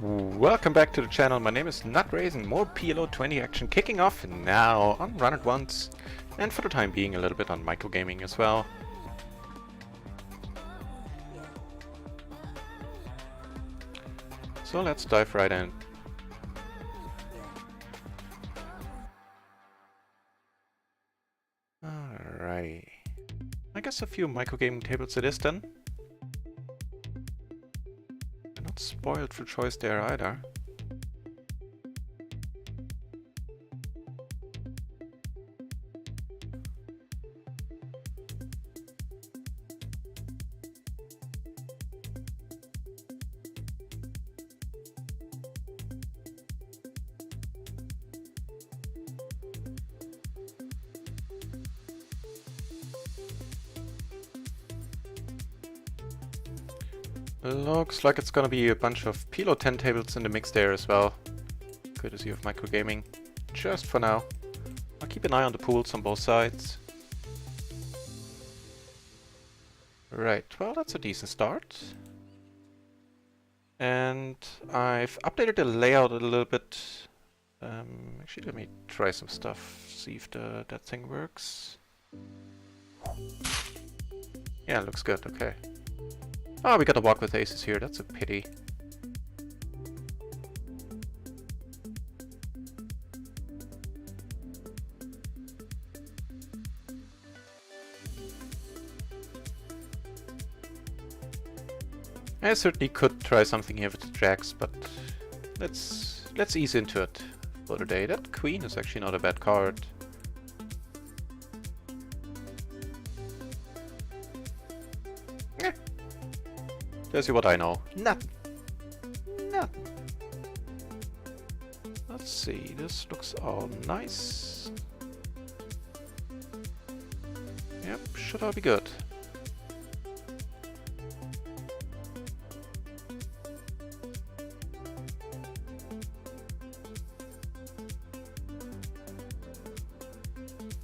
Welcome back to the channel. My name is NutRaisin. More PLO 20 action kicking off now on RunItOnce, and for the time being a little bit on microgaming as well. So let's dive right in. Alright. I guess a few microgaming tables it is then. Not spoiled for choice there either. Looks like it's gonna be a bunch of PLO 10 tables in the mix there as well. Courtesy of microgaming. Just for now. I'll keep an eye on the pools on both sides. Right, well that's a decent start. And I've updated the layout a little bit. Actually, let me try some stuff, see if that thing works. Yeah, looks good, okay. Oh, we gotta walk with aces here, that's a pity. I certainly could try something here with the jacks, but let's ease into it for the day. That queen is actually not a bad card. Eh. Tells you what I know. Nothing. Nothing. Let's see, this looks all nice. Yep, should all be good.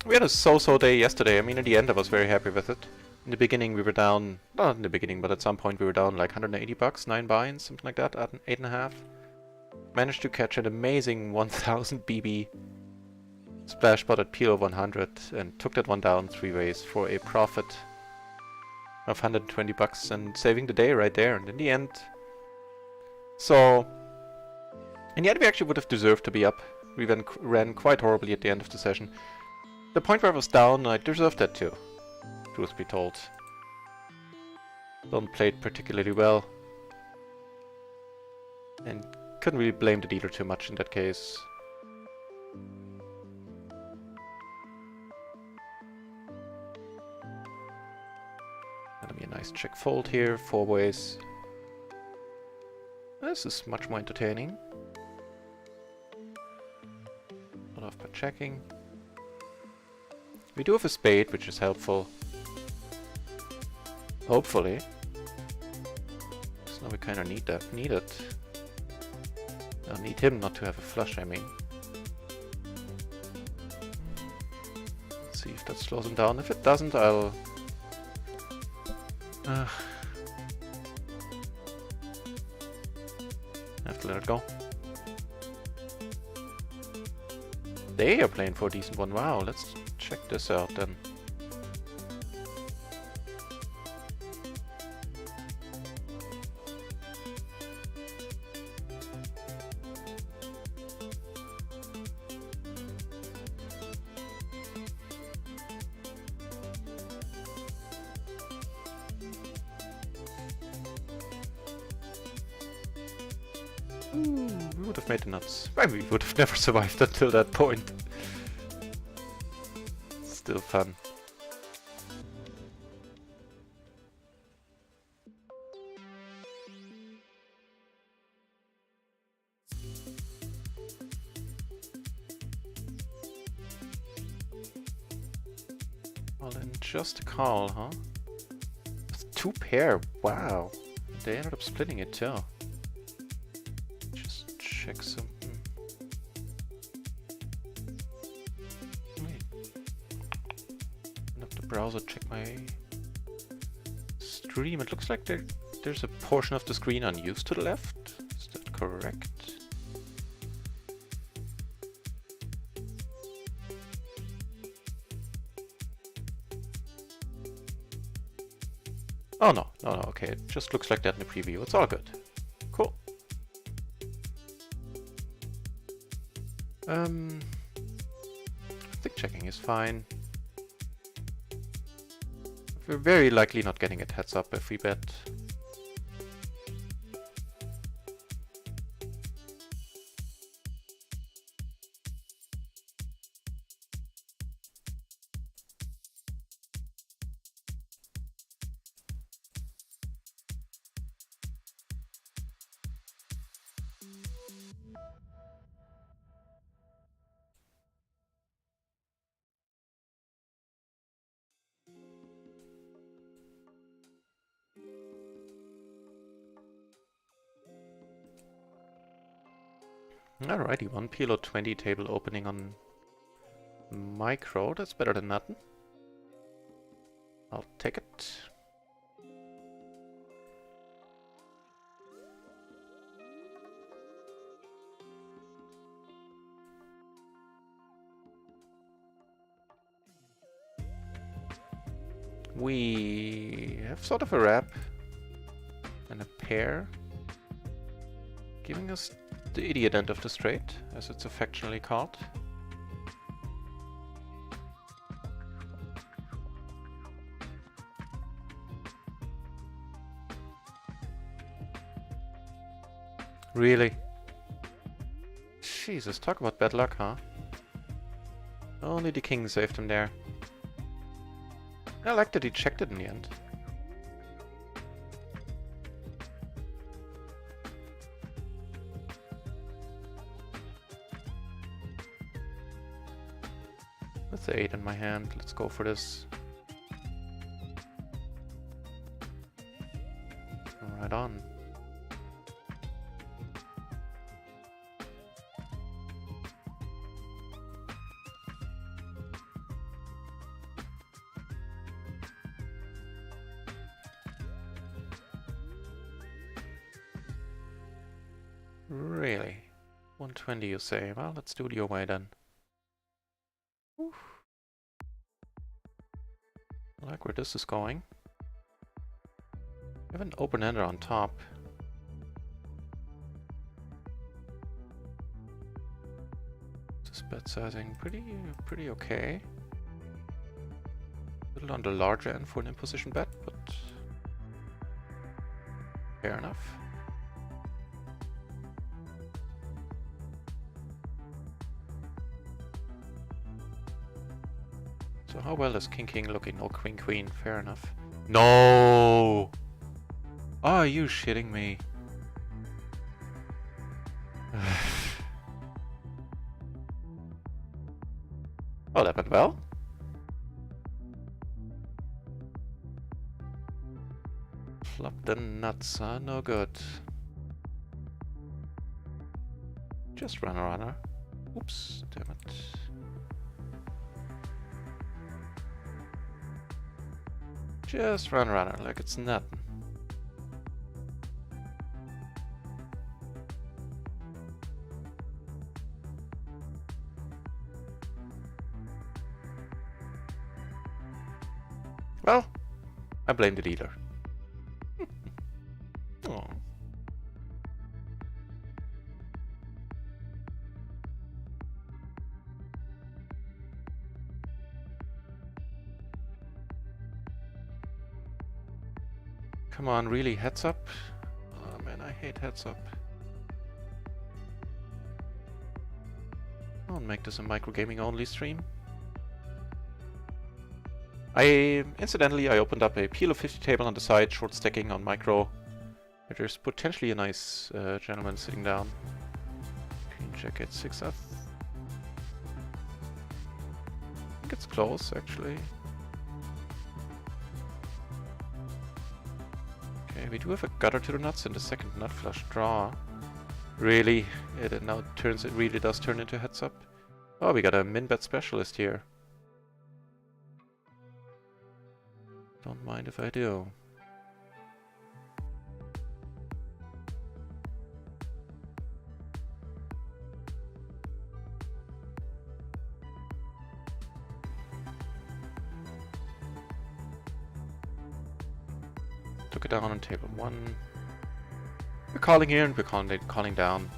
We had a so-so day yesterday. I mean, in the end I was very happy with it. In the beginning we were down, not in the beginning, but at some point we were down like 180 bucks, 9 buy-ins, something like that, at 8.5. Managed to catch an amazing 1000 BB splash bot at PLO 100 and took that one down 3 ways for a profit of 120 bucks and saving the day right there. And in the end, in the end we actually would have deserved to be up. We then ran quite horribly at the end of the session. The point where I was down, I deserved that too, truth be told. Don't play it particularly well. And couldn't really blame the dealer too much in that case. That'll be a nice check fold here, 4 ways. This is much more entertaining. Not off by checking. We do have a spade, which is helpful. Hopefully. So now we kind of need it. I need him not to have a flush, I mean. Let's see if that slows him down. If it doesn't, I'll... have to let it go. They are playing for a decent one. Wow, let's check this out then. We would have made the nuts. I mean, we would have never survived until that point. Still fun. Well, then just a call, huh? With 2 pair, wow. They ended up splitting it too. Just check something. Wait. Open up the browser, check my stream. It looks like there's a portion of the screen unused to the left. Is that correct? Oh no, okay, it just looks like that in the preview. It's all good. Cool. I think checking is fine. We're very likely not getting a heads up if we bet. Alrighty, 1 PLO 20 table opening on micro. That's better than nothing. I'll take it. We have sort of a wrap and a pair, giving us the idiot end of the straight, as it's affectionately called. Really? Jesus, talk about bad luck, huh? Only the king saved him there. I like that he checked it in the end. That's the 8 in my hand. Let's go for this. Right on. Really? 120 you say? Well, let's do it your way then. Oof. I like where this is going. We have an open-ender on top. This bet sizing pretty okay. A little on the larger end for an imposition bet, but fair enough. So how well is King King looking? No Queen Queen, fair enough. No! Are you shitting me? Oh, that went well. Flop the nuts, huh? No good. Just runner. Oops, damn it. Just runner, like it's nothing. Well, I blame the dealer. Oh. Come on, really? Heads up? Oh man, I hate heads up. I'll make this a microgaming only stream. Incidentally, I opened up a PLO 50 table on the side, short stacking on micro. There's potentially a nice gentleman sitting down. Queen check at 6 up. I think it's close, actually. Okay, we do have a gutter to the nuts and the second nut flush draw. Really? It now turns, it really does turn into heads up. Oh, we got a min bet specialist here. Don't mind if I do. Took it down on table 1. We're calling here and we're calling down.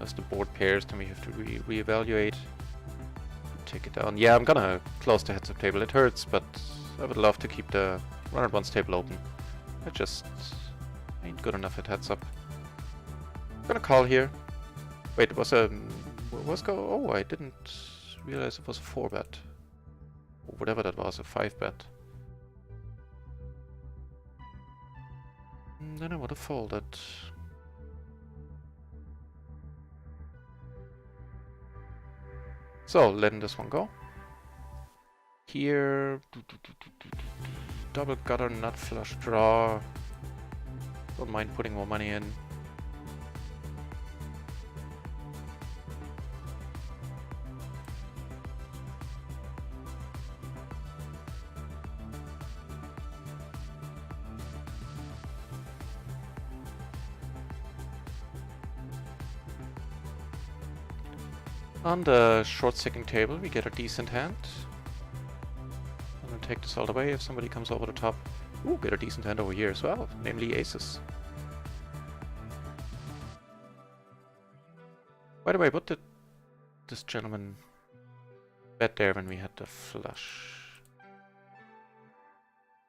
As the board pairs, then we have to reevaluate. Take it down. Yeah, I'm gonna close the heads up table. It hurts, but I would love to keep the RunItOnce table open. I just ain't good enough at heads up. I'm gonna call here. Wait, it was a... Oh, I didn't realize it was a 4-bet. Or whatever that was, a 5-bet. Then I would have folded. So, letting this one go. Here, double gutter, nut flush draw. Don't mind putting more money in. On the short stacking table, we get a decent hand. I'm gonna take this all the way if somebody comes over the top. Ooh, get a decent hand over here as well, namely aces. By the way, what did this gentleman bet there when we had the flush?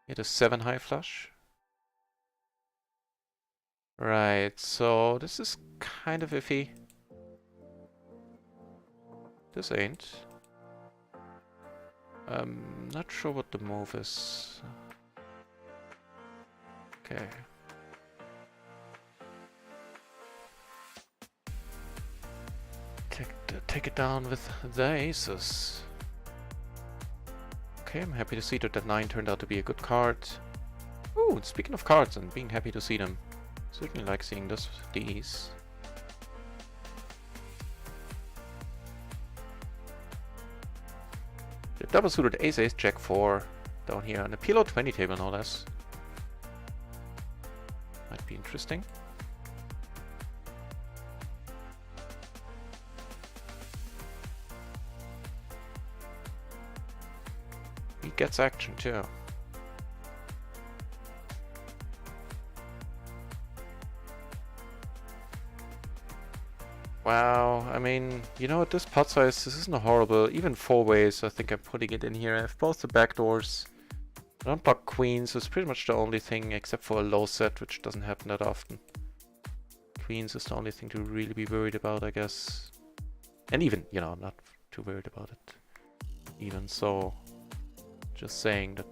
He had a 7 high flush. Right, so this is kind of iffy. This ain't. Not sure what the move is. Okay. Take it down with the aces. Okay, I'm happy to see that 9 turned out to be a good card. Ooh, speaking of cards and being happy to see them. Certainly like seeing these. The double suited ace ace jack 4 down here on the PLO 20 table, no less. Might be interesting. He gets action too. Wow, I mean, you know, at this pot size, this isn't horrible. Even 4 ways, I think I'm putting it in here. I have both the back doors. I don't block queens, so it's pretty much the only thing, except for a low set, which doesn't happen that often. Queens is the only thing to really be worried about, I guess. And even, you know, I'm not too worried about it. Even so, just saying that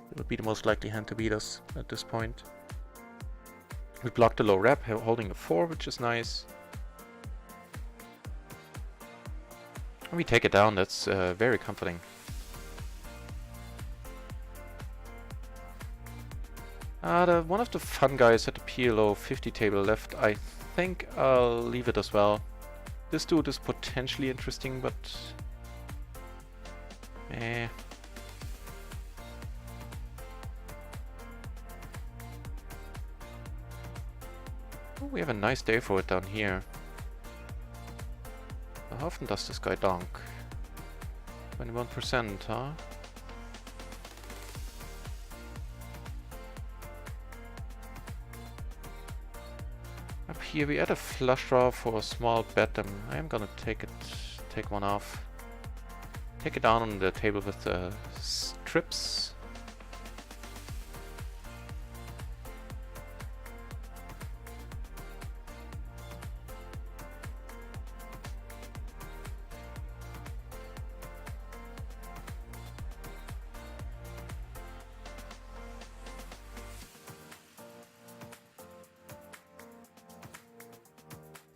it would be the most likely hand to beat us at this point. We blocked the low rep, holding a 4, which is nice. When we take it down, that's very comforting. One of the fun guys at the PLO 50 table left. I think I'll leave it as well. This dude is potentially interesting, but... eh. Oh, we have a nice day for it down here. How often does this guy donk? 21%, huh? Up here we add a flush draw for a small bet. I am gonna take one off. Take it down on the table with the strips.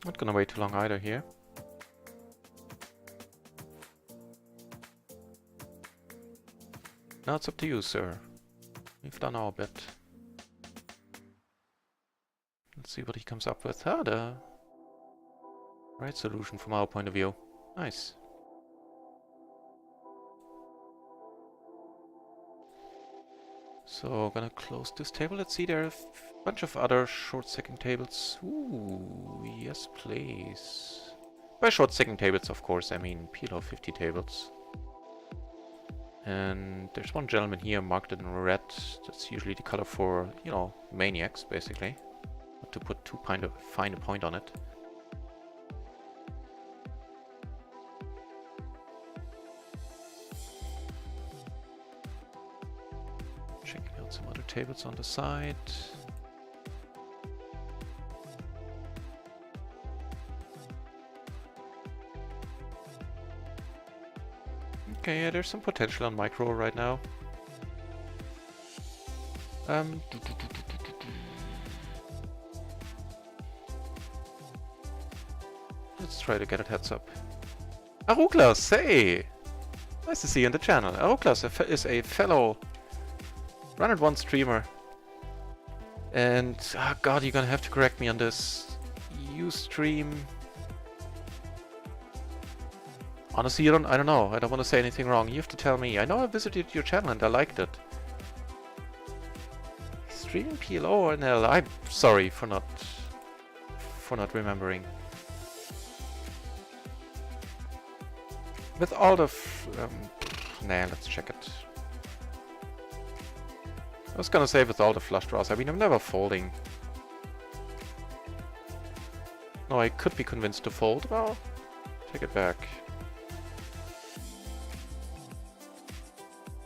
Not gonna wait too long either here. Now it's up to you, sir. We've done our bit. Let's see what he comes up with. Ah, the right solution from our point of view. Nice. So, gonna close this table. Let's see, there are a bunch of other short stacking tables. Ooh, yes please. By short stacking tables, of course, I mean PLO 50 tables. And there's one gentleman here marked in red. That's usually the color for, you know, maniacs, basically. Not to put too fine a point on it. Checking out some other tables on the side. Okay, yeah, there's some potential on micro right now. Let's try to get a heads up. Aruklas, hey! Nice to see you on the channel. Aruklas is a fellow RunItOnce streamer. And, oh god, you're gonna have to correct me on this. You stream... Honestly, I don't know. I don't want to say anything wrong. You have to tell me. I know I visited your channel and I liked it. Streaming PLO and L. I'm sorry for not remembering. With all the nah, let's check it. I was gonna say with all the flush draws. I mean, I'm never folding. No, I could be convinced to fold. Well, take it back.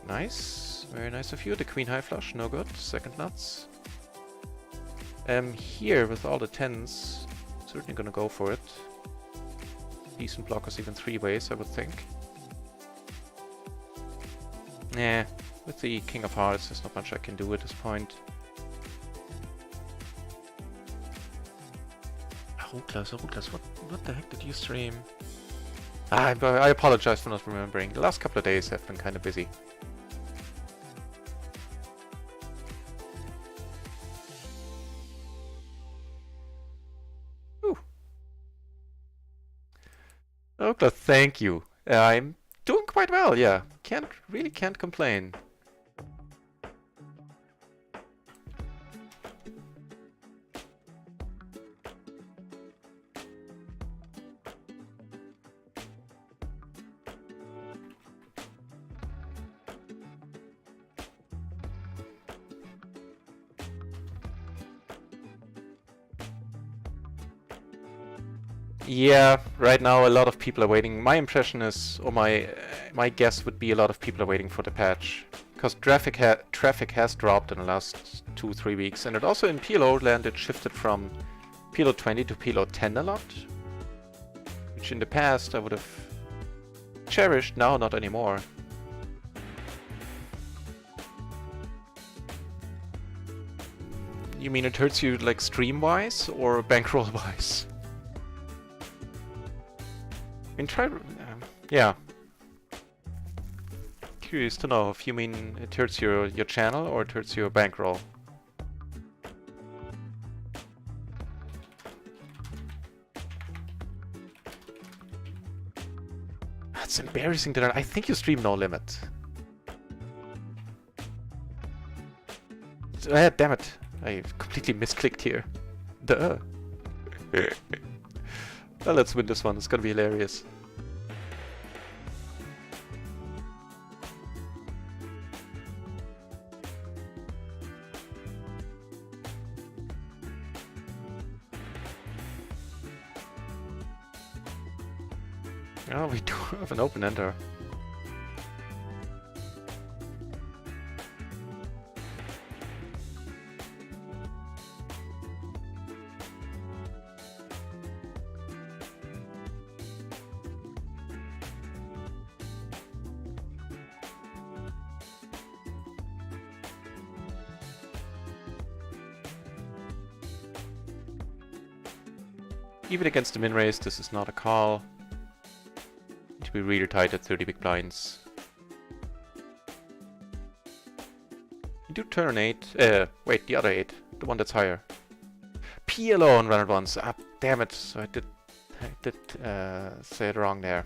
Nice. Very nice of you. The queen high flush, no good. Second nuts. Here with all the 10s, certainly gonna go for it. Decent blockers, even 3 ways, I would think. Nah, with the King of Hearts, there's not much I can do at this point. Ruklas, what the heck did you stream? I apologize for not remembering. The last couple of days have been kind of busy. Ruklas, thank you. I'm doing quite well, yeah. Really can't complain. Yeah, right now a lot of people are waiting. My impression is, or my guess would be, a lot of people are waiting for the patch, because traffic has dropped in the last 2-3 weeks, and it also in PLO land it shifted from PLO 20 to PLO 10 a lot, which in the past I would have cherished. Now not anymore. You mean it hurts you like stream-wise or bankroll-wise? I mean, yeah. Curious to know if you mean it hurts your channel or it hurts your bankroll. That's embarrassing that I think you stream No Limit. Damn it. I completely misclicked here. Duh. Well, let's win this one. It's gonna be hilarious. Oh, we do have an open ender. Even against the min raise, this is not a call. Need to be really tight at 30 big blinds. You do turn 8. Wait, the other 8. The one that's higher. PLO on RunItOnce. Ah, damn it. So I did say it wrong there.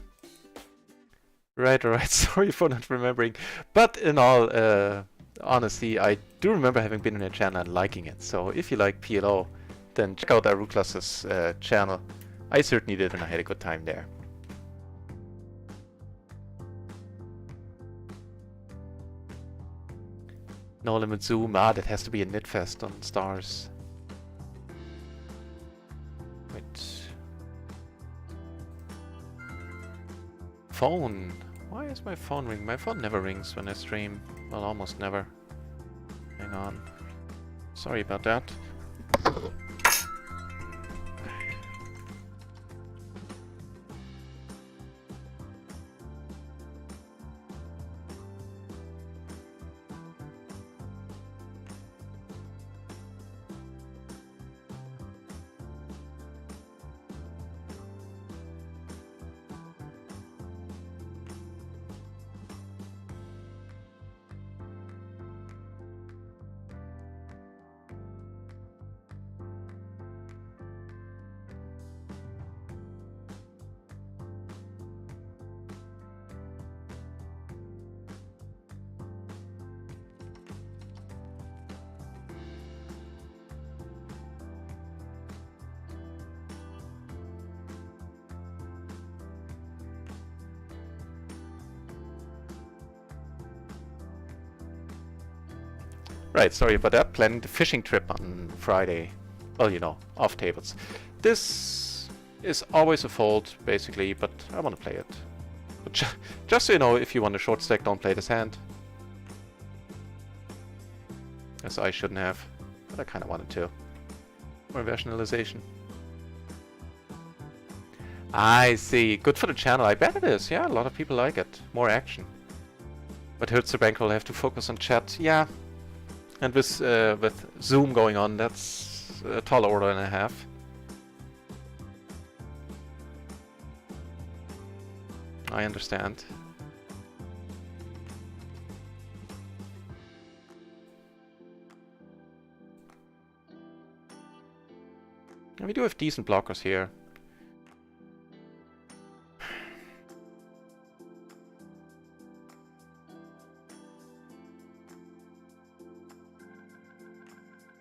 Right, alright. Sorry for not remembering. But in all honesty, I do remember having been in a channel and liking it. So if you like PLO, then check out Ruklas's channel. I certainly did, and I had a good time there. No Limit Zoom. That has to be a Nitfest on stars. Wait. Phone. Why is my phone ringing? My phone never rings when I stream. Well, almost never. Hang on. Sorry about that. Right, sorry about that. Planning the fishing trip on Friday. Well, you know, off tables. This is always a fold, basically, but I want to play it. But just so you know, if you want a short stack, don't play this hand. As I shouldn't have, but I kind of wanted to. More rationalization. I see. Good for the channel. I bet it is. Yeah, a lot of people like it. More action. But hurts the bankroll. Have to focus on chat. Yeah. And with Zoom going on, that's a tall order and a half. I understand. And we do have decent blockers here.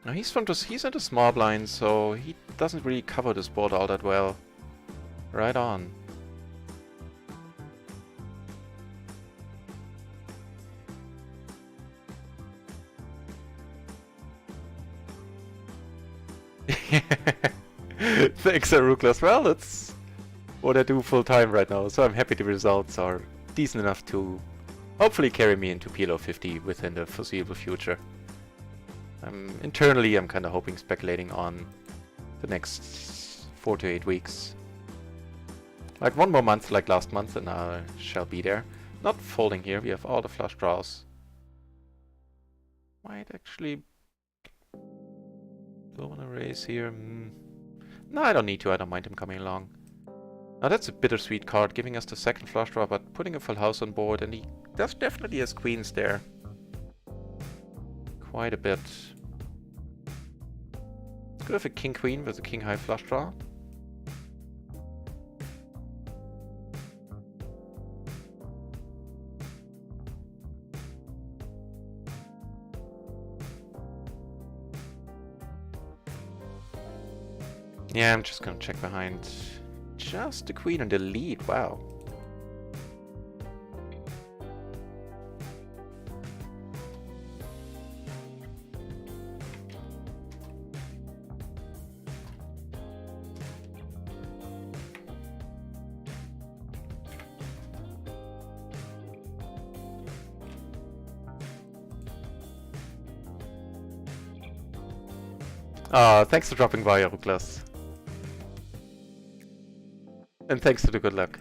Now he's into small blind, so he doesn't really cover this board all that well. Right on. Thanks, Aruklas. Well, that's what I do full time right now, so I'm happy the results are decent enough to hopefully carry me into PLO 50 within the foreseeable future. Internally, I'm kind of hoping, speculating on the next 4 to 8 weeks. Like 1 more month like last month and I shall be there. Not folding here, we have all the flush draws. Might actually... Do I want to raise here? No, I don't need to, I don't mind him coming along. Now that's a bittersweet card, giving us the second flush draw, but putting a full house on board, and he does definitely has queens there. Quite a bit. Could have a king queen with a king high flush draw. Yeah, I'm just gonna check behind. Just the queen and the lead, wow. Thanks for dropping by, Aruklas. And thanks for the good luck.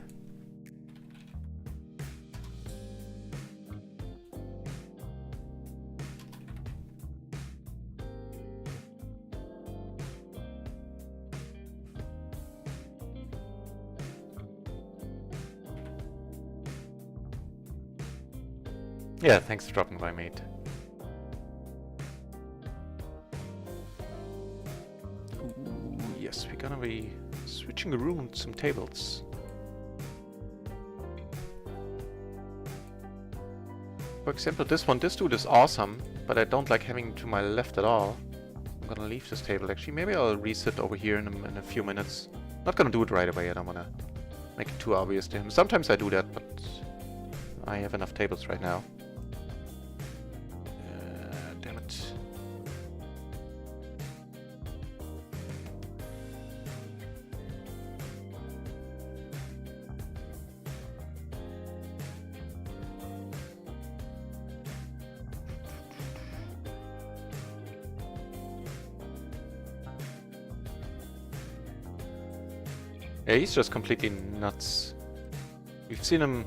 Yeah, thanks for dropping by, mate. Ooh, yes, we're gonna be switching around some tables. For example, this dude is awesome, but I don't like having him to my left at all. I'm gonna leave this table actually. Maybe I'll reset over here in a few minutes. Not gonna do it right away, I don't wanna make it too obvious to him. Sometimes I do that, but I have enough tables right now. Damn it. Yeah, he's just completely nuts. We've seen him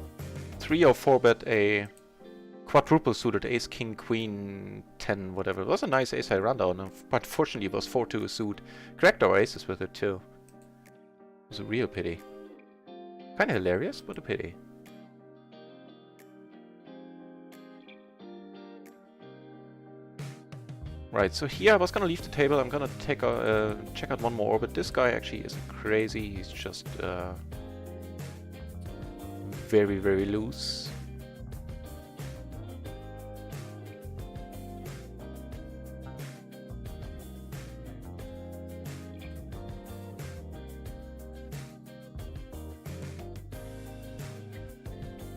3 or 4 bet a quadruple suited ace, king, queen, 10, whatever. It was a nice ace high rundown, but fortunately it was 4-2 a suit. Cracked our aces with it too. It was a real pity. Kinda hilarious, but a pity. Right, so here I was gonna leave the table. I'm gonna take a check out one more orbit. This guy actually isn't crazy. He's just very, very loose.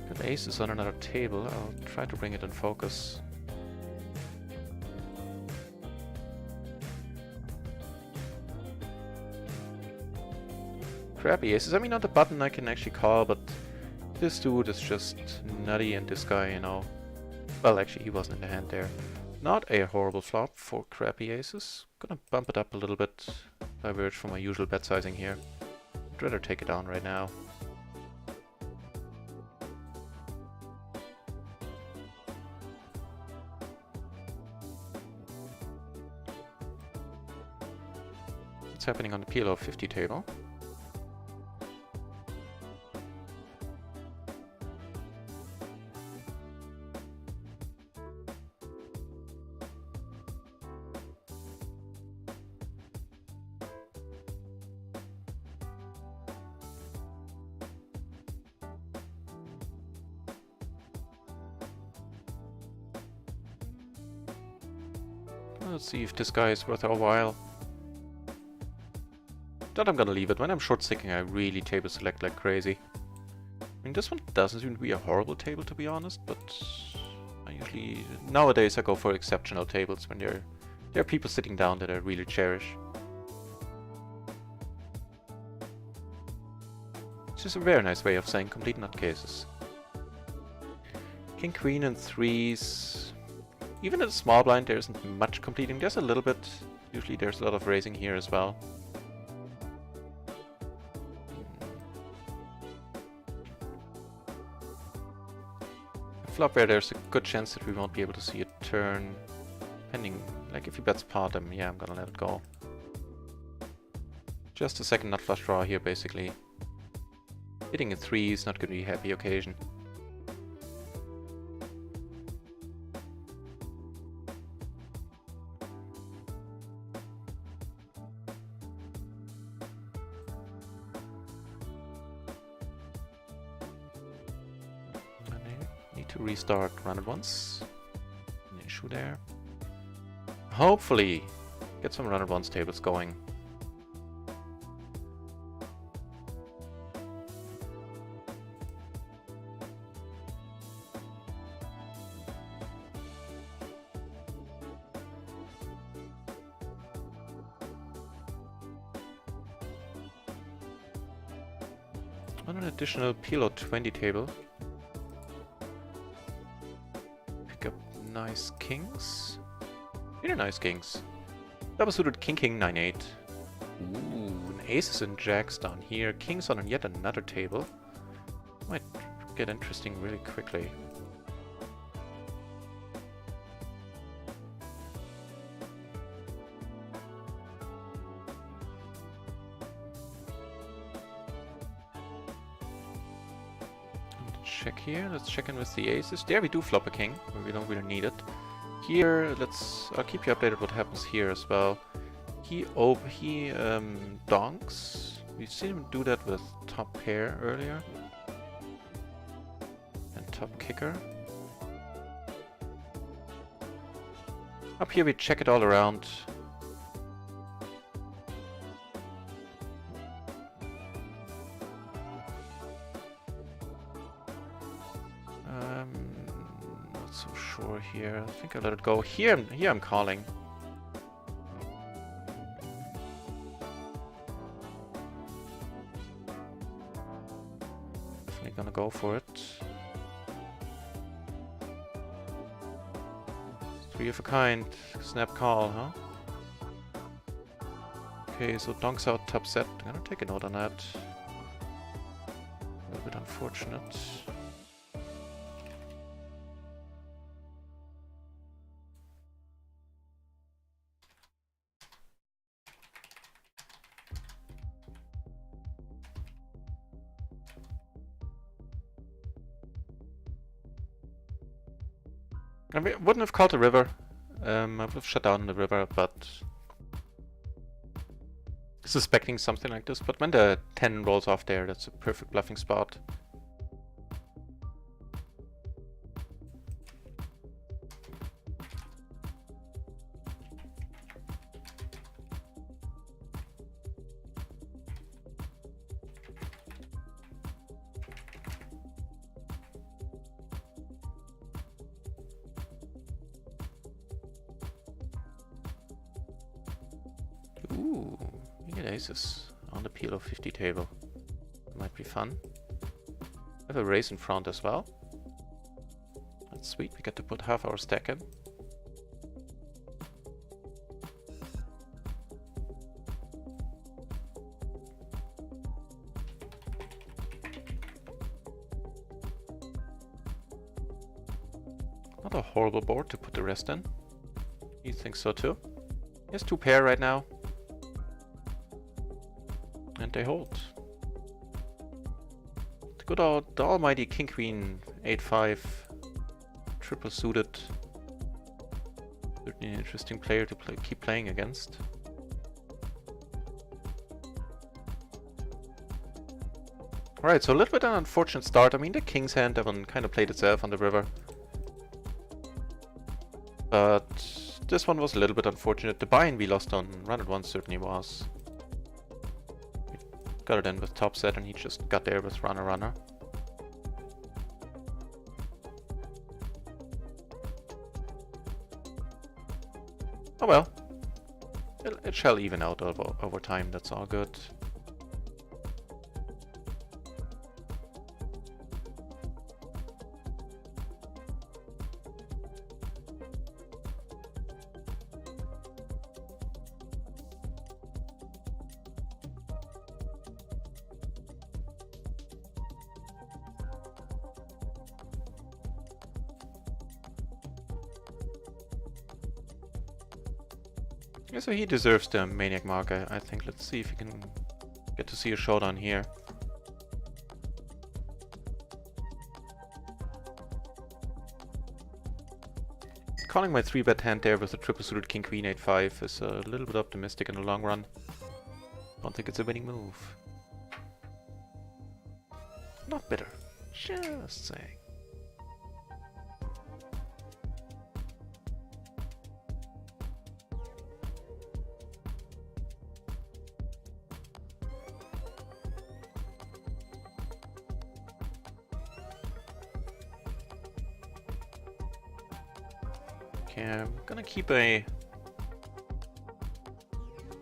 Got aces on another table. I'll try to bring it in focus. Crappy aces. I mean, on the button I can actually call, but this dude is just nutty, and this guy, you know... Well, actually, he wasn't in the hand there. Not a horrible flop for crappy aces. Gonna bump it up a little bit by virtue from my usual bet sizing here. I'd rather take it down right now. What's happening on the PLO 50 table? Let's see if this guy is worth our while. Then I'm gonna leave it. When I'm short sticking, I really table select like crazy. I mean, this one doesn't seem to be a horrible table, to be honest, but I usually... Nowadays I go for exceptional tables when there are people sitting down that I really cherish. It's just a very nice way of saying complete nutcases. King, queen, and threes. Even in a small blind, there isn't much completing. There's a little bit. Usually there's a lot of raising here as well. Flop where there's a good chance that we won't be able to see a turn. Depending, like if he bets pot, yeah, I'm gonna let it go. Just a second nut flush draw here, basically. Hitting a 3 is not gonna be a happy occasion. To restart RunItOnce. An issue there. Hopefully get some RunItOnce tables going. On an additional PLO 20 table. Nice kings. Really nice kings. Double suited king king 9-8. Ooh, an aces and jacks down here. Kings on yet another table. Might get interesting really quickly. Check here. Let's check in with the aces. There we do flop a king, but we don't really need it. Here, I'll keep you updated what happens here as well. He donks. We've seen him do that with top pair earlier. And top kicker. Up here we check it all around. Not so sure here. I think I'll let it go. Here I'm calling. Definitely gonna go for it. Three of a kind. Snap call, huh? Okay, so donks out top set. I'm gonna take a note on that. A little bit unfortunate. I wouldn't have called the river. I would have shut down the river, but suspecting something like this. But when the 10 rolls off there, that's a perfect bluffing spot. Ooh, we get aces on the PLO 50 table. Might be fun. I have a raise in front as well. That's sweet, we get to put half our stack in. Not a horrible board to put the rest in. He thinks so too. He has 2 pair right now. And they hold. The good old, the almighty King Queen 8-5. Triple suited. Certainly an interesting player to keep playing against. Alright, so a little bit an unfortunate start. I mean, the king's hand, that one kind of played itself on the river. But this one was a little bit unfortunate. The buy-in we lost on RunItOnce certainly was. We got it in with top set and he just got there with runner. Oh well. It shall even out over time, that's all good. Yeah, so he deserves the Maniac mark, I think. Let's see if we can get to see a showdown here. Calling my 3-bet hand there with a triple suited King Queen 8-5 is a little bit optimistic in the long run. Don't think it's a winning move. Not bitter. Just saying. Okay, I'm gonna keep a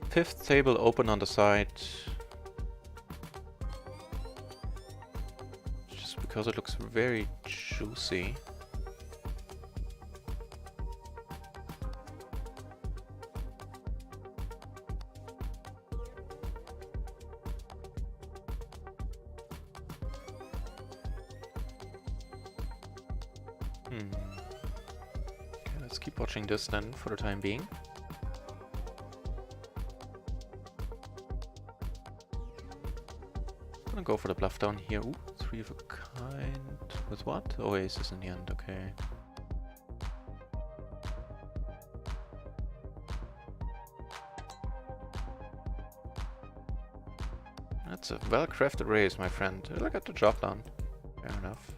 5th table open on the side. Just because it looks very juicy. Let's keep watching this then for the time being. Gonna go for the bluff down here. Ooh, 3 of a kind. With what? Oh, aces in the end, okay. That's a well-crafted raise, my friend. I got the job done. Fair enough.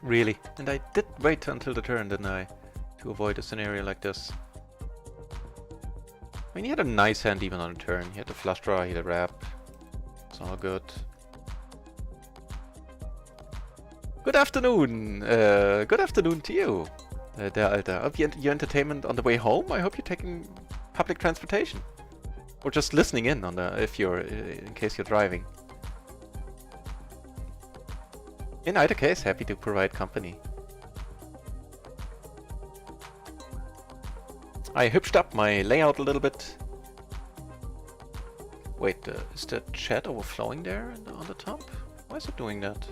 Really? And I did wait until the turn, didn't I? To avoid a scenario like this. I mean, he had a nice hand even on the turn. He had a flush draw, he had a wrap. It's all good. Good afternoon! Good afternoon to you, der Alter. I hope your entertainment on the way home. I hope you're taking public transportation. Or just listening in on the, in case you're driving. In either case, happy to provide company. I hübshed up my layout a little bit. Wait, is the chat overflowing there on the top? Why is it doing that?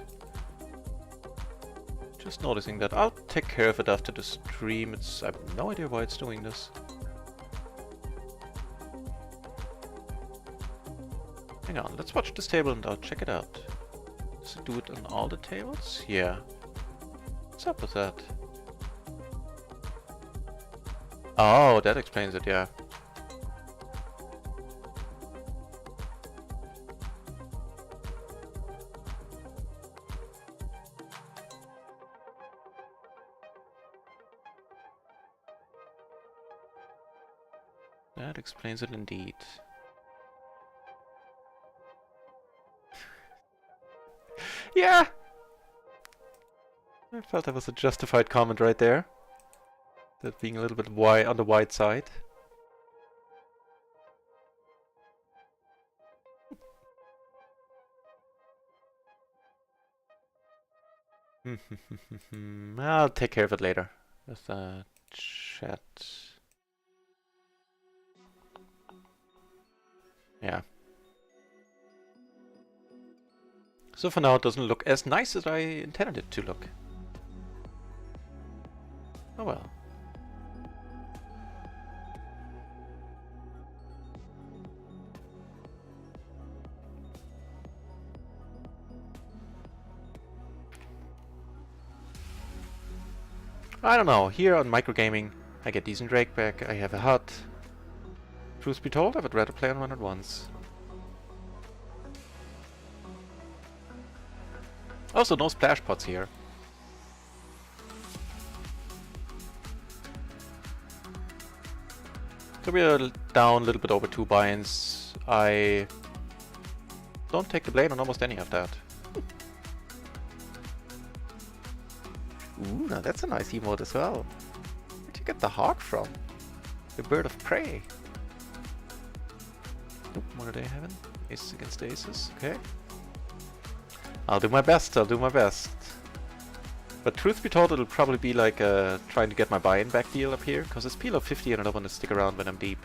Just noticing that. I'll take care of it after the stream. I have no idea why it's doing this. Hang on, let's watch this table and I'll check it out. Does it do it on all the tables? Yeah. What's up with that? Oh, that explains it, yeah. That explains it indeed. Yeah! I felt that was a justified comment right there. That being a little bit on the wide side. I'll take care of it later with chat. Yeah. So for now it doesn't look as nice as I intended it to look. Oh well. I don't know, here on microgaming I get decent rake back, I have a hut. Truth be told, I would rather play on RunItOnce. Also, no splash pots here. So we are down a little bit over 2 buy-ins. I don't take the blame on almost any of that. Ooh, now that's a nice emote as well. Where'd you get the hawk from? The bird of prey. Oop, what are they having? Aces against aces, okay. I'll do my best, I'll do my best. But truth be told, it'll probably be like trying to get my buy-in back deal up here, because it's PLO 50 and I don't want to stick around when I'm deep.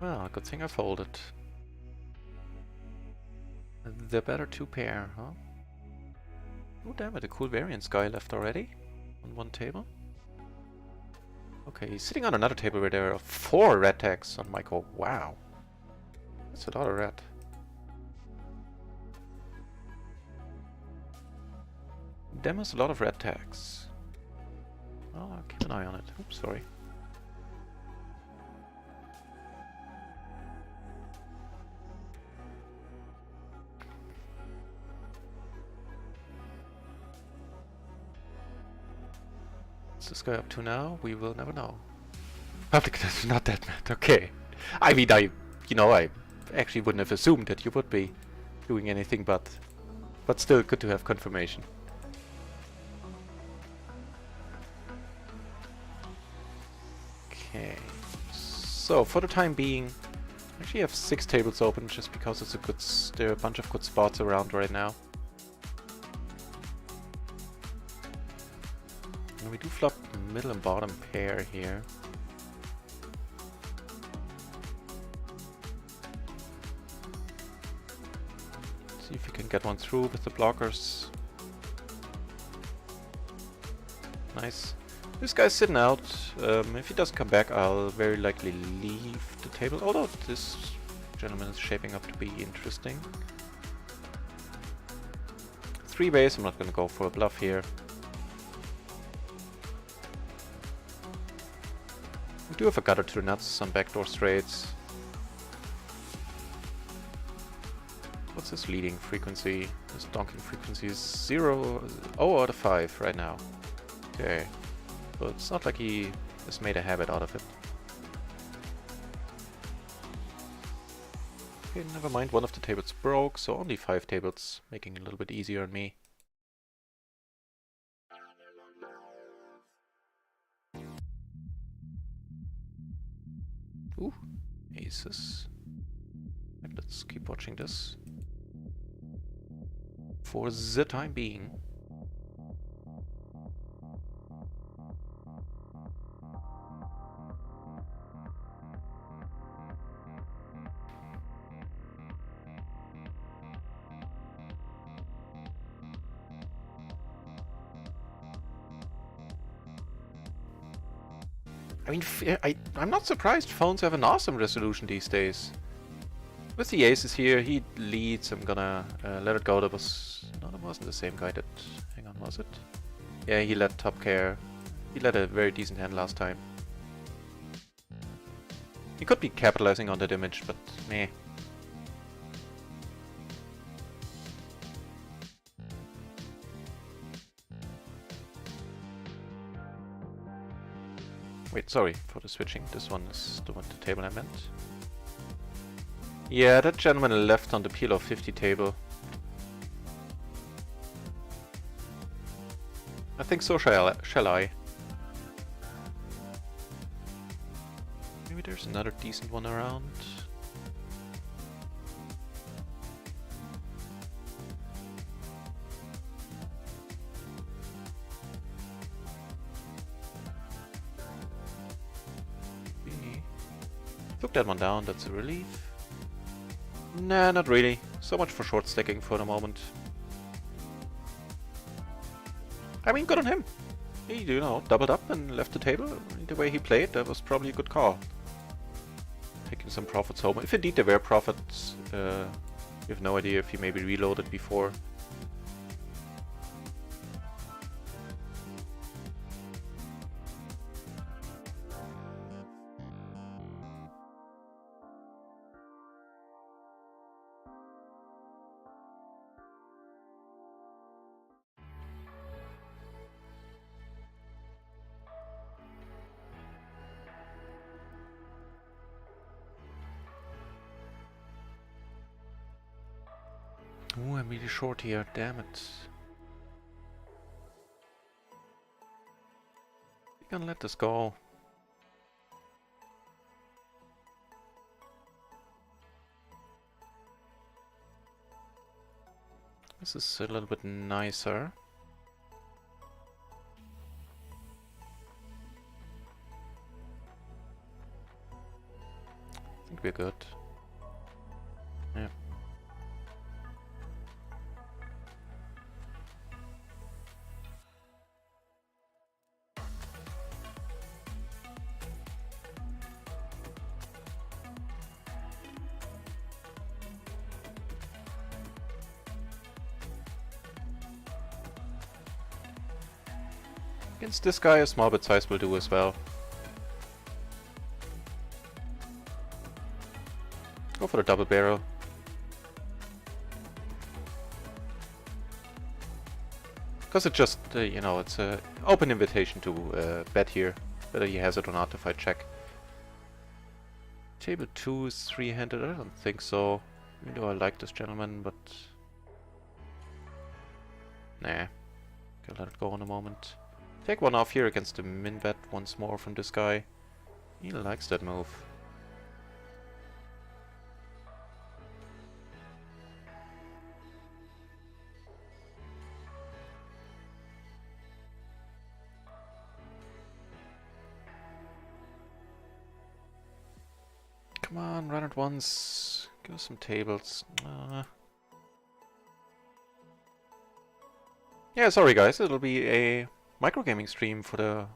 Well, good thing I folded. The better 2 pair, huh? Oh damn it, a cool variance guy left already on one table. Okay, he's sitting on another table where there are 4 red tags on Michael. Wow. That's a lot of red. Demo's a lot of red tags. Oh, I'll keep an eye on it. Oops, sorry. What's this guy up to now? We will never know. Public is not that mad. Okay. I mean, I actually wouldn't have assumed that you would be doing anything but still good to have confirmation. Okay. So for the time being, I actually have 6 tables open just because it's a good. There are a bunch of good spots around right now. And we do flop middle and bottom pair here. See if we can get one through with the blockers. Nice. This guy's sitting out. If he doesn't come back, I'll very likely leave the table. Although this gentleman is shaping up to be interesting. 3 base, I'm not gonna go for a bluff here. We do have a gutter to the nuts, some backdoor straights. What's his leading frequency? His donking frequency is 0 out of 5 right now. Okay. But it's not like he has made a habit out of it. Okay, never mind, one of the tables broke, so only 5 tables, making it a little bit easier on me. Ooh, aces. Let's keep watching this. For the time being. I mean, I'm not surprised phones have an awesome resolution these days. With the aces here, he leads. I'm gonna let it go. That was... No, that wasn't the same guy that... Hang on, was it? Yeah, he let top care. He let a very decent hand last time. He could be capitalizing on that image, but meh. Wait, sorry for the switching. This one is the one to table I meant. Yeah, that gentleman left on the PLO 50 table. think so, shall I? Maybe there's another decent one around. Took that one down, that's a relief. Nah, not really. So much for short stacking for the moment. I mean, good on him. He, you know, doubled up and left the table. The way he played, that was probably a good call. Taking some profits home. If indeed there were profits, you have no idea if he maybe reloaded before. Ooh, I'm really short here, damn it. You can let this go. This is a little bit nicer. I think we're good. Yeah. Against this guy, a small bit size will do as well. Go for the double barrel. Because it just, you know, it's an open invitation to bet here, whether he has it or not if I check. Table 2 is three-handed, I don't think so. Even though I like this gentleman, but... Nah. Gonna let it go in a moment. Take one off here against the min bet once more from this guy. He likes that move. Come on, run it once. Give us some tables. Yeah, sorry guys, it'll be a microgaming stream for the...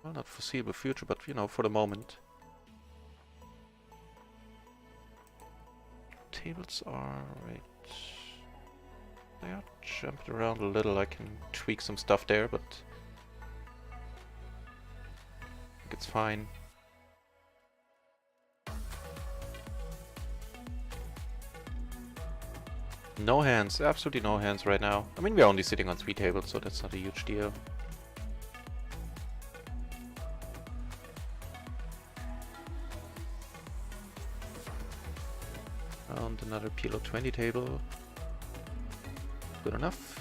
well, not foreseeable future, but, you know, for the moment. Tables are... right... they are jumping around a little, I can tweak some stuff there, but... I think it's fine. No hands, absolutely no hands right now. I mean, we're only sitting on 3 tables, so that's not a huge deal. And another PLO 20 table. Good enough.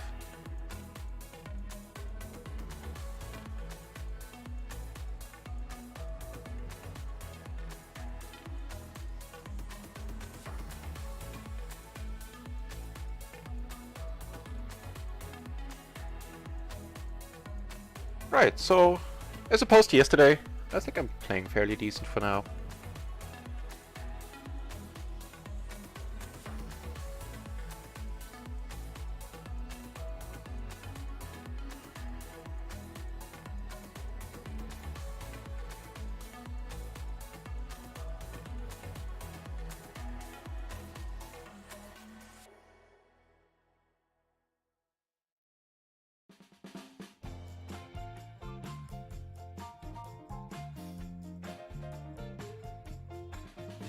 Right, so as opposed to yesterday, I think I'm playing fairly decent for now.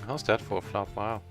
How's that for a flop? Wow.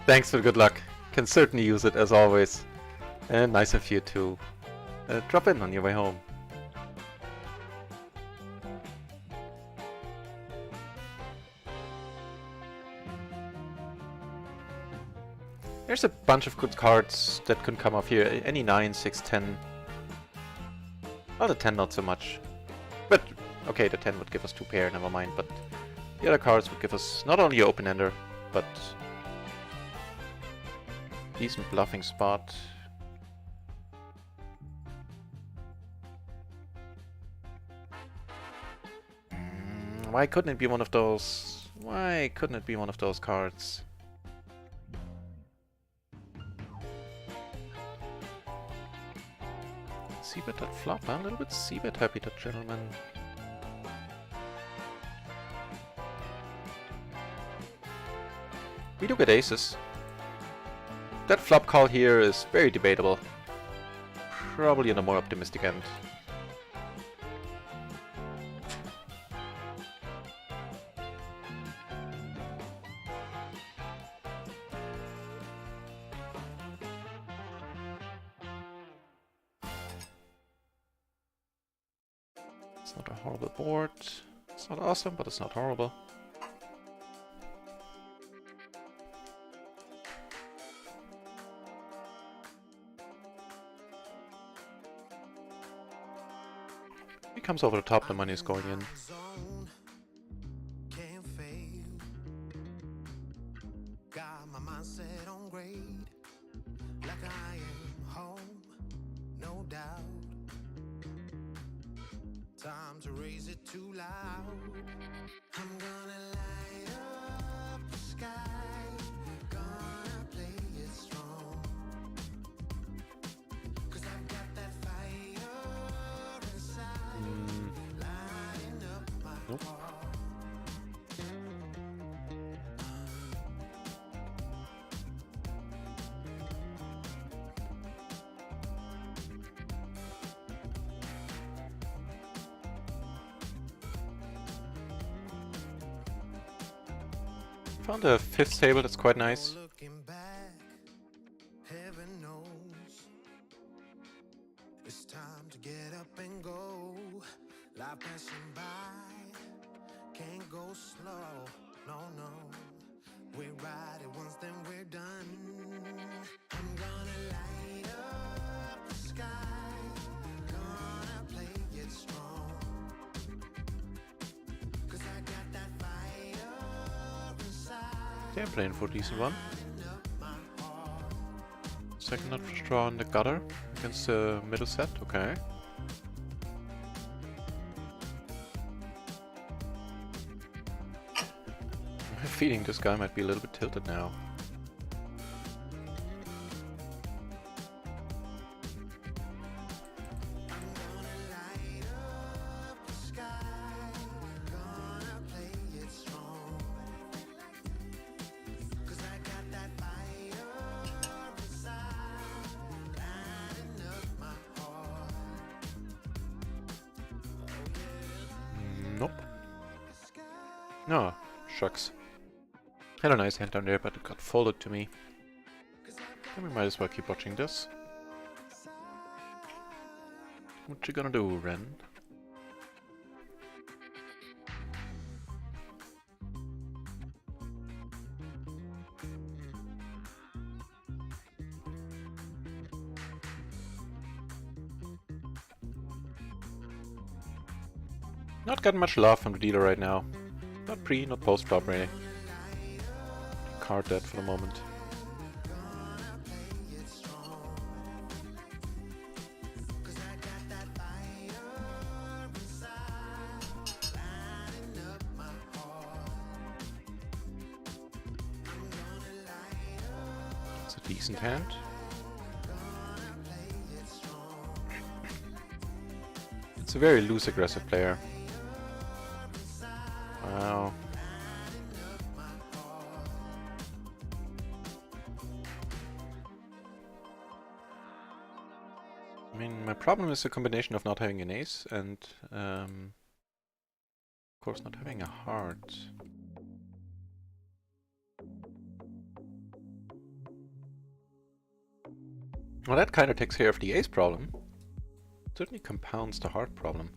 Thanks for the good luck. Can certainly use it as always. And nice of you to drop in on your way home. There's a bunch of good cards that could come off here. Any 9, 6, 10. Well, the 10 not so much. But, okay, the 10 would give us 2 pair, never mind. But the other cards would give us not only an open-ender, but decent bluffing spot. Why couldn't it be one of those? Why couldn't it be one of those cards? C-bet that flop, huh? A little bit C-bet happy, that gentleman. We do get aces. That flop call here is very debatable. Probably on the more optimistic end. It's not a horrible board. It's not awesome, but it's not horrible. He comes over the top, the money is going in. Time to raise it too loud. I'm gonna light up the sky. Gonna play it strong. 'Cause I've got that fire inside. Lighting up my heart. Found a 5th table, that's quite nice. Looking back, heaven knows it's time to get up and go. Life passing by, can't go slow. No, no, we're riding once, then we're done. I'm gonna light up the sky, gonna play it strong. 'Cause I got that fire inside. They're playing for a decent one. Second nut draw in the gutter against the middle set, okay. I have a feeling this guy might be a little bit tilted now. Nope. No, shucks. Had a nice hand down there, but it got folded to me. Then we might as well keep watching this. What you gonna do, Ren? Not getting much love from the dealer right now. Not pre, not post flop really. Card dead for the moment. It's a decent hand. It's a very loose aggressive player. Wow. I mean, my problem is the combination of not having an ace and, of course, not having a heart. Well, that kind of takes care of the ace problem. Certainly compounds the heart problem.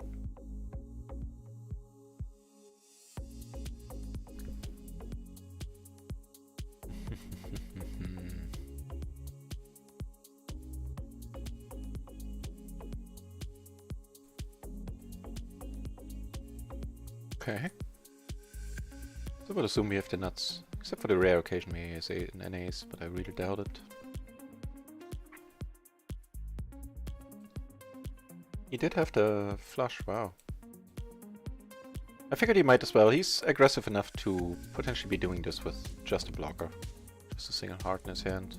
Okay. So I would assume we have the nuts. Except for the rare occasion we has an ace, but I really doubt it. He did have the flush, wow. I figured he might as well. He's aggressive enough to potentially be doing this with just a blocker. Just a single heart in his hand.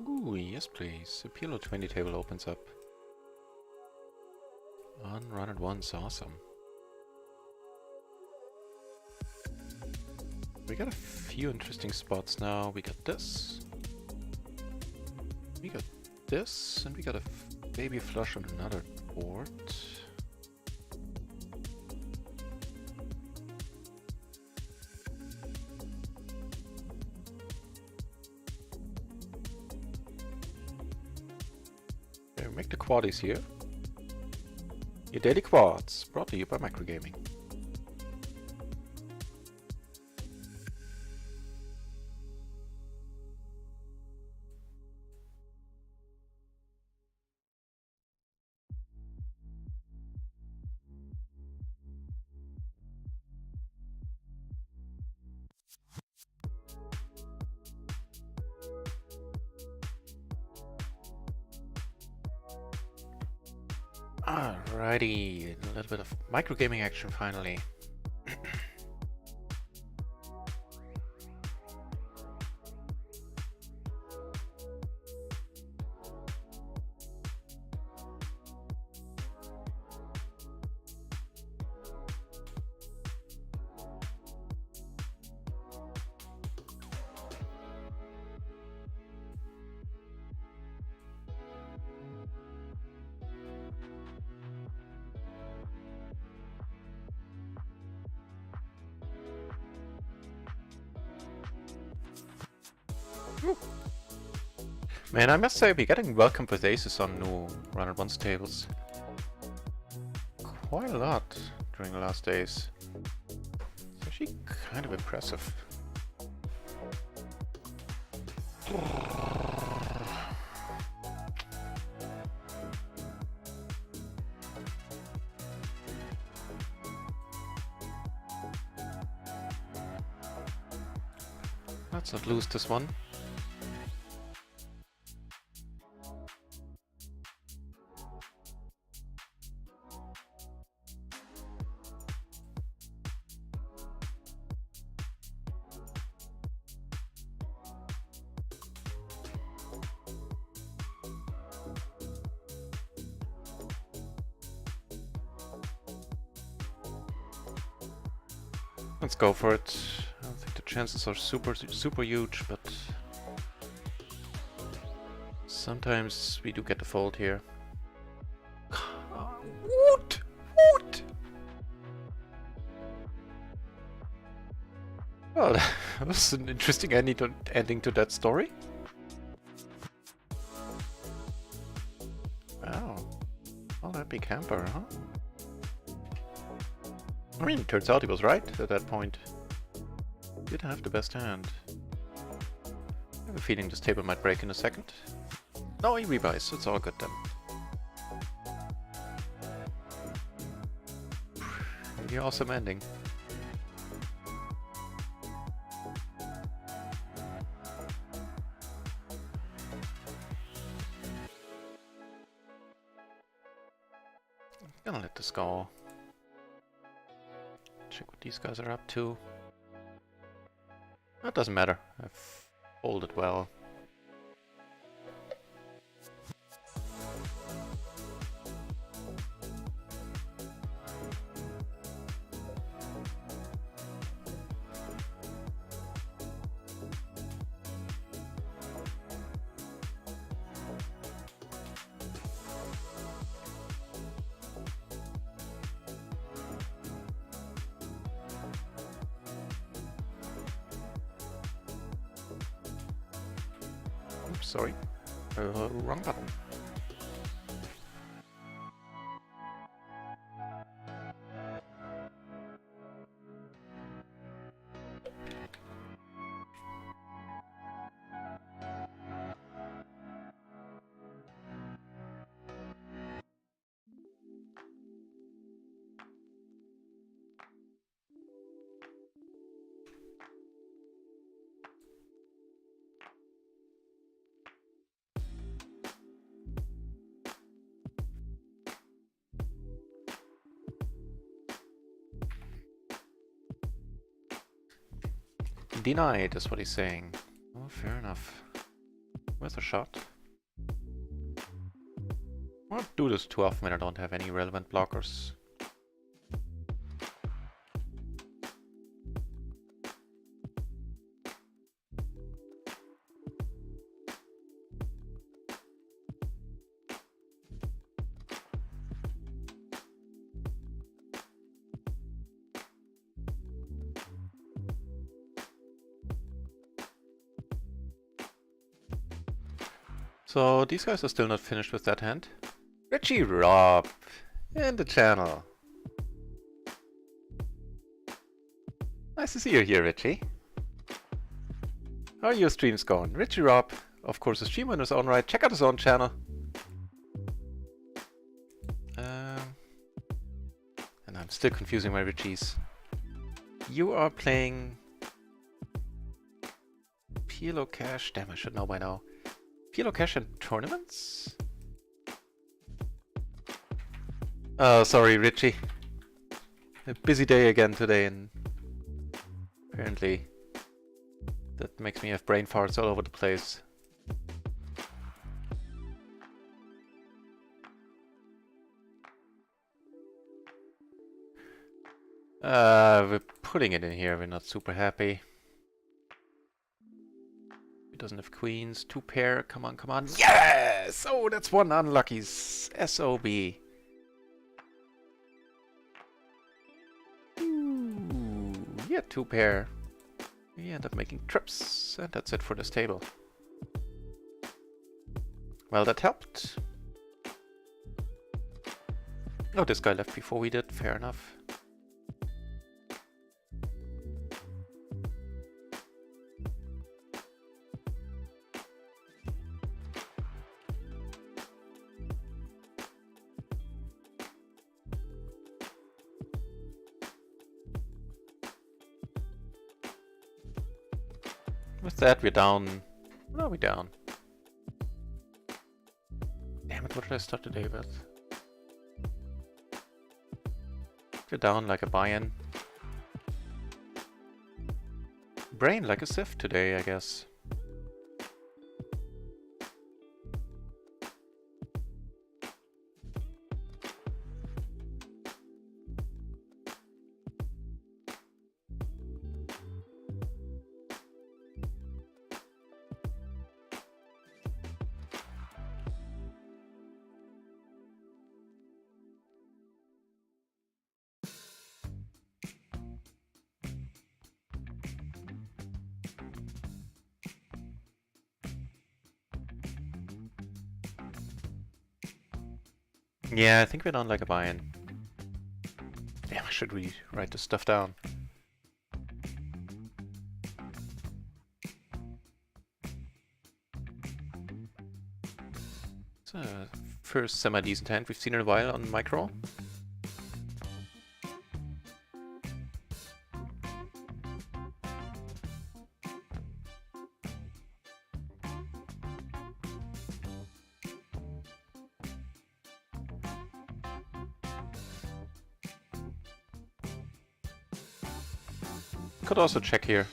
Ooh, yes please. The PLO 20 table opens up. On RunItOnce, awesome. We got a few interesting spots now. We got this. We got this, and we got a baby flush on another board. Okay, we make the quaddies here. Your daily quads, brought to you by Microgaming. Alrighty, a little bit of microgaming action finally. Man, I must say, we're getting welcomed with aces on new RunItOnce tables. Quite a lot during the last days. It's actually kind of impressive. Let's not lose this one. Let's go for it. I don't think the chances are super huge, but sometimes we do get the fold here. What? What? Well, that was an interesting ending to that story. Wow. Well, that big hamper, huh? I mean, it turns out he was right at that point. Did have the best hand. I have a feeling this table might break in a second. No, he rebuys. It's all good then. Pretty awesome ending. Gonna let this go. Check what these guys are up to. That doesn't matter. I've folded well. Oops, sorry. Wrong button. Denied is what he's saying. Oh, fair enough. Worth a shot. I won't do this too often when I don't have any relevant blockers. So these guys are still not finished with that hand. Richie Rob in the channel. Nice to see you here, Richie. How are your streams going? Richie Rob, of course, a streamer in his own right. Check out his own channel. And I'm still confusing my Richies. You are playing PLO Cash. Damn, I should know by now. PLO Cash in tournaments? Oh, sorry, Richie. A busy day again today, and apparently that makes me have brain farts all over the place. We're putting it in here. We're not super happy. He doesn't have queens. 2 pair. Come on, come on. Yes! Oh, that's one unlucky. SOB. Ooh, yeah, 2 pair. We end up making trips. And that's it for this table. Well, that helped. Oh, this guy left before we did. Fair enough. With that, we're down. What are we down? Damn it, what did I start the day with? We're down like a buy-in. Brain like a sieve today, I guess. Yeah, I think we're down like a buy-in. Damn, I should really write this stuff down. It's a first semi-decent hand we've seen in a while on micro. Could also check here.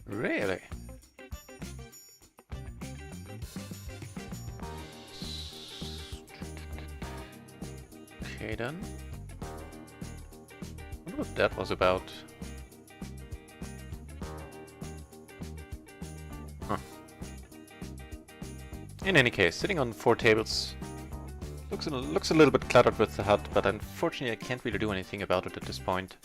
Really? Okay then. I wonder what that was about. In any case, sitting on 4 tables looks a little bit cluttered with the hut, but unfortunately I can't really do anything about it at this point.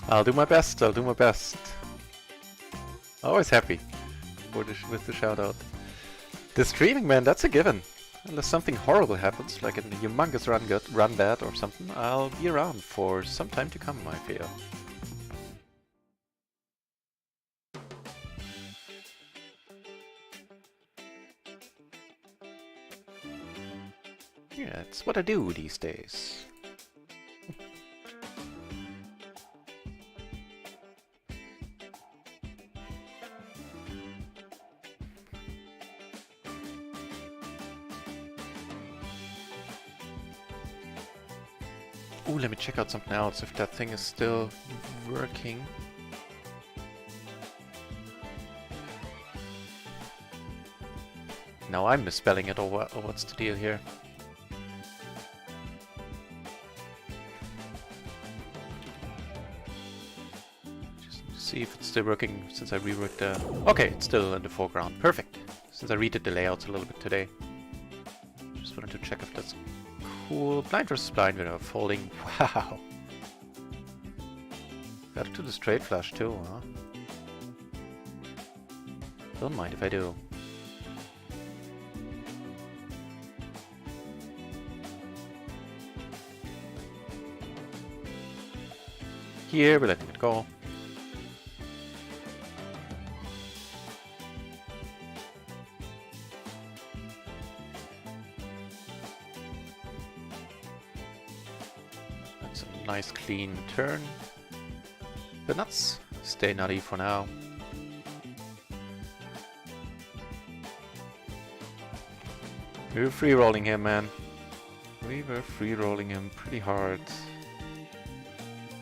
I'll do my best, I'll do my best. Always happy with the shout out. The streaming, man, that's a given. Unless something horrible happens, like a humongous run bad or something, I'll be around for some time to come, I fear. Yeah, it's what I do these days. Ooh, let me check out something else, if that thing is still working. Now I'm misspelling it, or what's the deal here? Just see if it's still working since I reworked the... Okay, it's still in the foreground. Perfect. Since I redid the layouts a little bit today. Just wanted to check if that's cool. Blind versus blind when I'm folding. Wow. Gotta do the straight flush too, huh? Don't mind if I do. Here, we're letting it go. That's a nice clean turn. The nuts stay nutty for now. We were free rolling him, man. We were free rolling him pretty hard.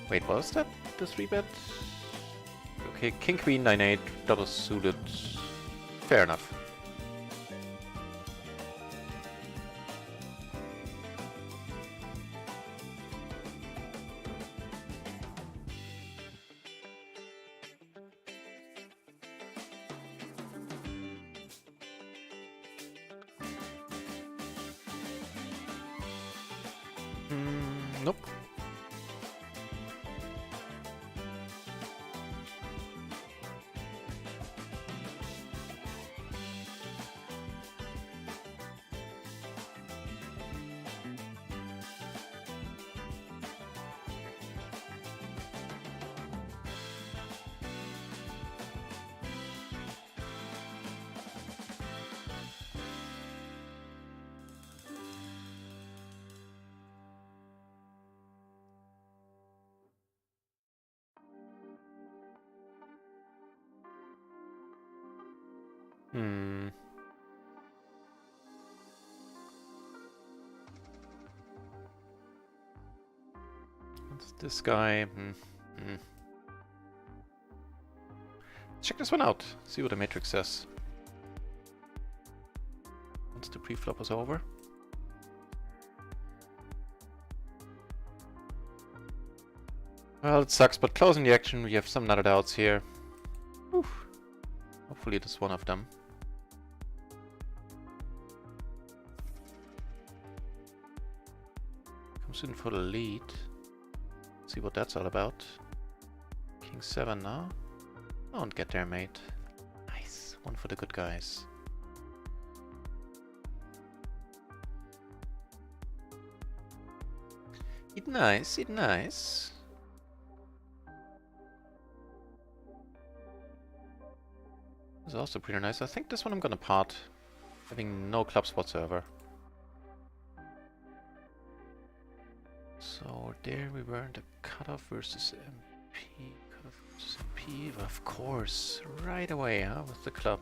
Wait, was that the 3-bet? Okay, King Queen 9-8, double suited. Fair enough. Nope. What's this guy? Check this one out. See what the matrix says. Once the pre-flop is over. Well, it sucks, but closing the action, we have some nutted outs here. Whew. Hopefully it is one of them. Comes in for the lead. See what that's all about. King 7 now. Don't get there, mate. Nice. One for the good guys. Eat nice, eat nice. This is also pretty nice. I think this one I'm gonna pot. Having no clubs whatsoever. So there we were in the cutoff versus MP. Cutoff versus MP, of course. Right away, huh? With the club.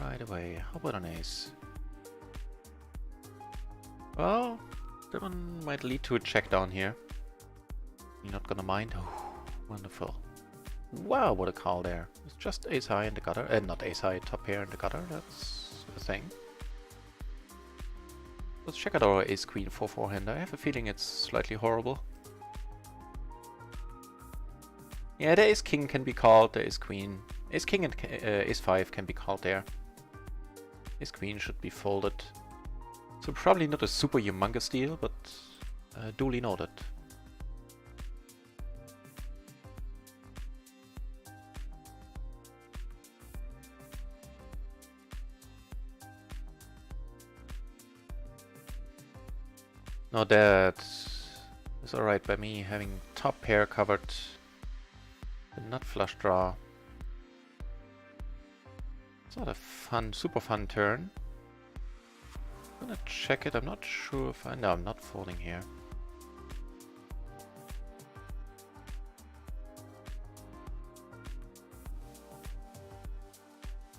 Right away. How about an ace? Well, that one might lead to a check down here. You're not gonna mind. Oh, Wonderful. Wow, what a call there. It's just ace high in the gutter. Not ace high, top pair in the gutter. That's a thing. Let's check out our ace queen 4-4 hand. I have a feeling it's slightly horrible. Yeah, the ace king can be called, the ace queen. Ace king and ace 5 can be called there. Ace queen should be folded. So probably not a super humongous deal, but duly noted. No, that is alright by me, having top pair covered, the nut flush draw. It's not a fun, super fun turn. I'm gonna check it, I'm not sure if no, I'm not folding here.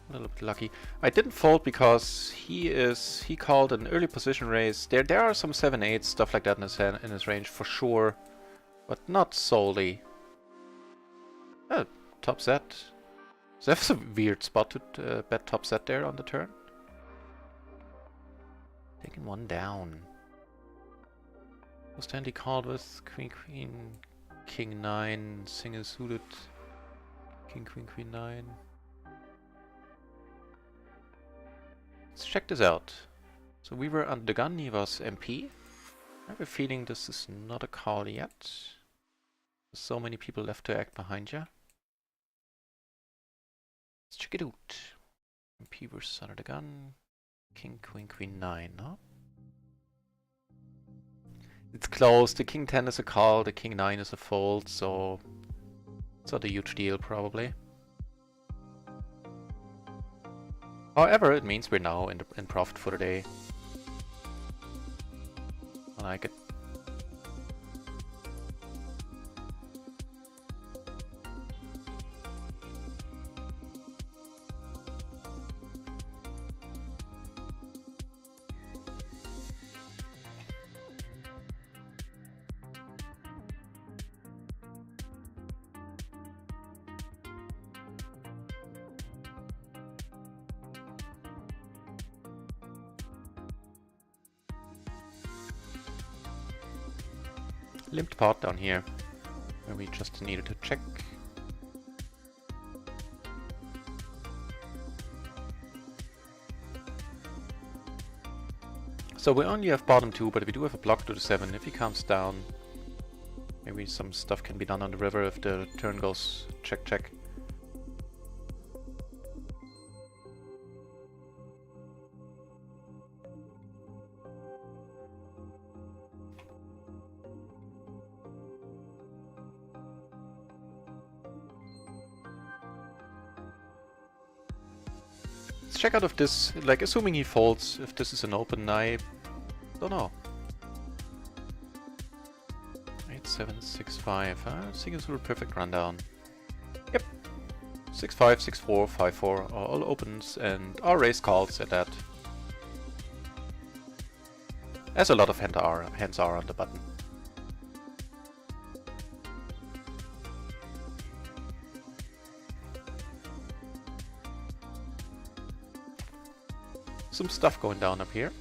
A little bit lucky. I didn't fold because he called an early position raise. There are some 7-8 stuff like that in his range for sure, but not solely. Top set. So that's a weird spot to bet top set there on the turn. Taking one down. Was Tandy called with queen queen king 9 single suited king queen queen 9. Let's check this out. So we were under the gun, he was MP. I have a feeling this is not a call yet. There's so many people left to act behind you. Let's check it out. MP versus under the gun. King, queen, queen 9, no? It's close. The king 10 is a call, the king 9 is a fold, so it's not a huge deal probably. However, it means we're now in profit for the day. I like it. Limped pot down here, where we just needed to check. So we only have bottom 2, but we do have a block to the 7. If he comes down, maybe some stuff can be done on the river if the turn goes check check. Check out if this, like assuming he folds, if this is an open, I don't know. 8, 7, 6, 5, single suited perfect rundown. Yep. 6, 5, 6, 4, 5, 4 are all opens and our raise calls at that. As a lot of hands are on the button. Some stuff going down up here.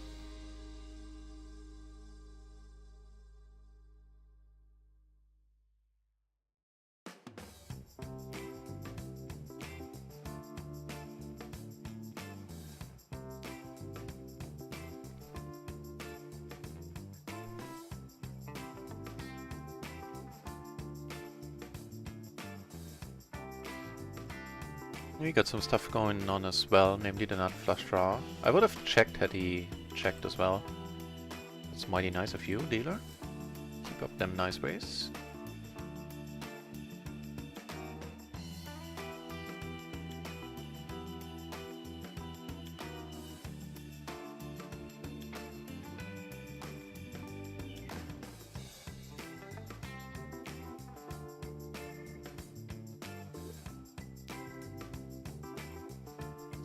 We got some stuff going on as well, namely the nut flush draw. I would have checked had he checked as well. That's mighty nice of you, dealer. Keep up them nice ways.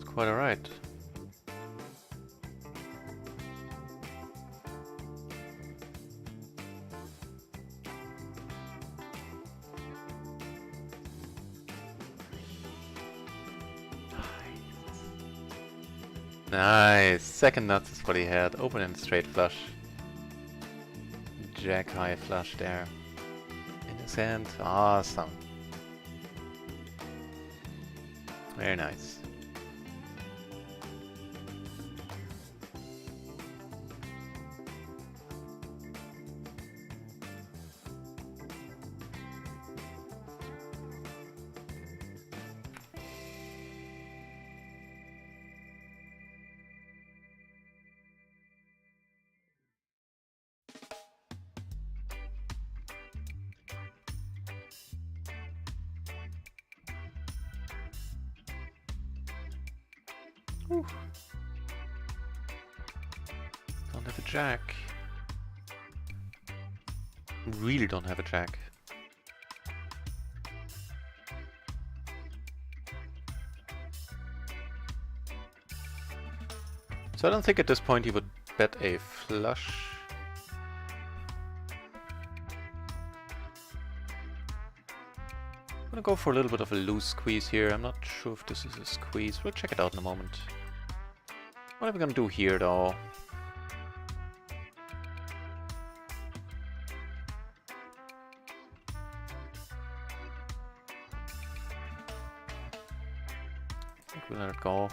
Quite alright. Nice. Second nuts is what he had. Open and straight flush. Jack high flush there. In his hand. Awesome. Very nice. Whew. Don't have a jack. Really don't have a jack. So I don't think at this point he would bet a flush. I'm gonna go for a little bit of a loose squeeze here. I'm not sure if this is a squeeze. We'll check it out in a moment. What are we gonna do here though? I think we'll let it go.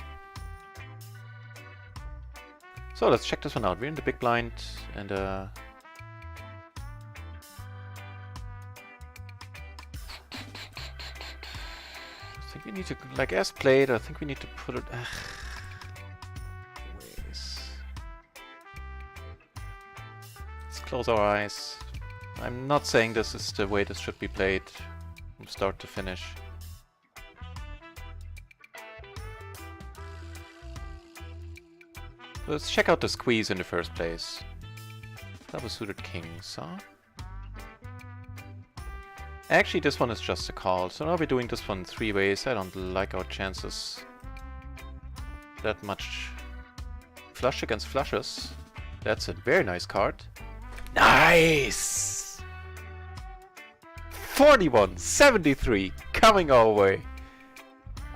So let's check this one out. We're in the big blind and I think we need to, like as played, I think we need to put it... Let's close our eyes. I'm not saying this is the way this should be played from start to finish. Let's check out the squeeze in the first place. Double suited kings, huh? Actually, this one is just a call, so now we're doing this one 3 ways. I don't like our chances that much. Flush against flushes. That's a very nice card. Nice! 41-73 coming our way.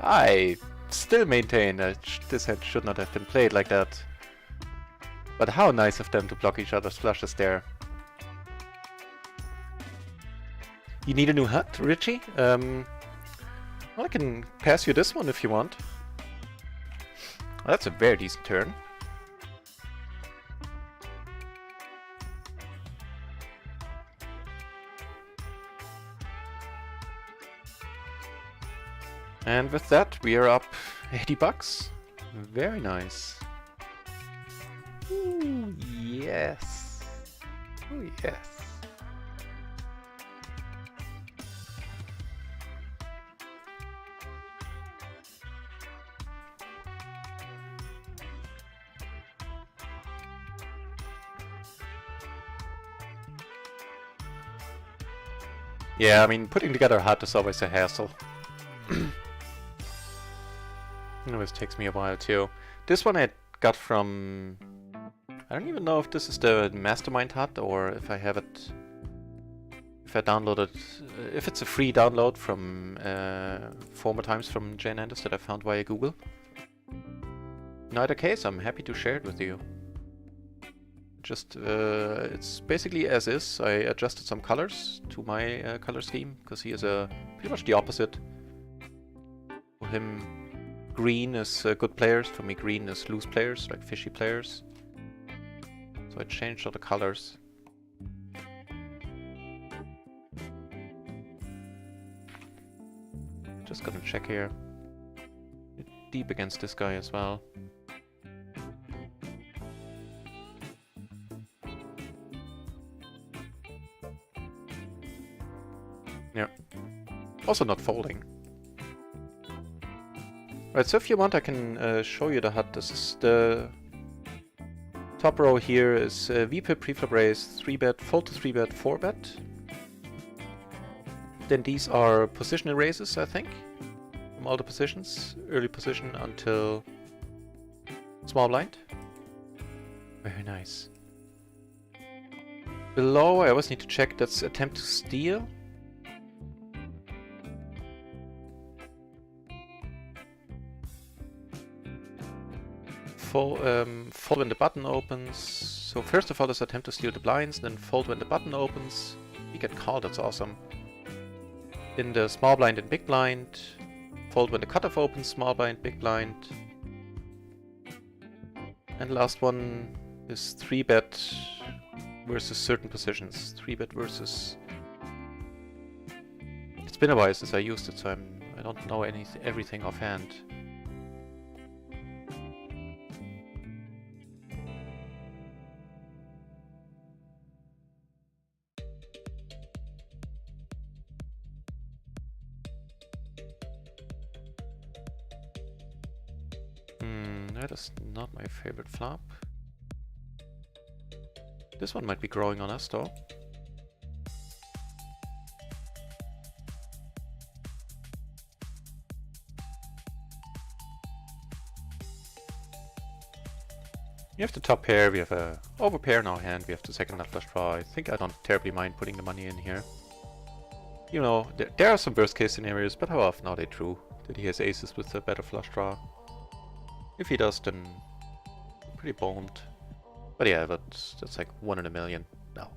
I still maintain that this hand should not have been played like that. But how nice of them to block each other's flushes there. You need a new hut, Richie? Well, I can pass you this one if you want. Well, that's a very decent turn. And with that, we are up 80 bucks. Very nice. Ooh, yes. Ooh, yes. Yeah, I mean, putting together a hut is always a hassle. It always takes me a while too. This one I got from... I don't even know if this is the Mastermind hut or if I have it... If I downloaded... if it's a free download from former times from Jane Anders that I found via Google. In either case, I'm happy to share it with you. Just, it's basically as is. I adjusted some colors to my color scheme, because he is pretty much the opposite. For him, green is good players. For me, green is loose players, like fishy players. So I changed all the colors. Just gonna check here. Deep against this guy as well. Yeah. Also not folding. Right, so if you want I can show you the hut. This is the top row here is VPIP, preflop raise, 3-bet, fold to 3-bet, 4-bet. Then these are position raises, I think. From all the positions. Early position until small blind. Very nice. Below I always need to check, that's attempt to steal. fold when the button opens. So first of all, let's attempt to steal the blinds, then fold when the button opens. We get called, that's awesome. In the small blind and big blind. Fold when the cutoff opens, small blind, big blind. And last one is 3-bet versus certain positions. 3-bet versus... It's been a while since I used it, so I don't know everything offhand. That is not my favorite flop. This one might be growing on us though. We have the top pair, we have a overpair in our hand, we have the second nut flush draw. I think I don't terribly mind putting the money in here. You know, there are some worst case scenarios, but how often are they true? That he has aces with a better flush draw. If he does, then pretty boned. But yeah, that's like 1 in a million. No.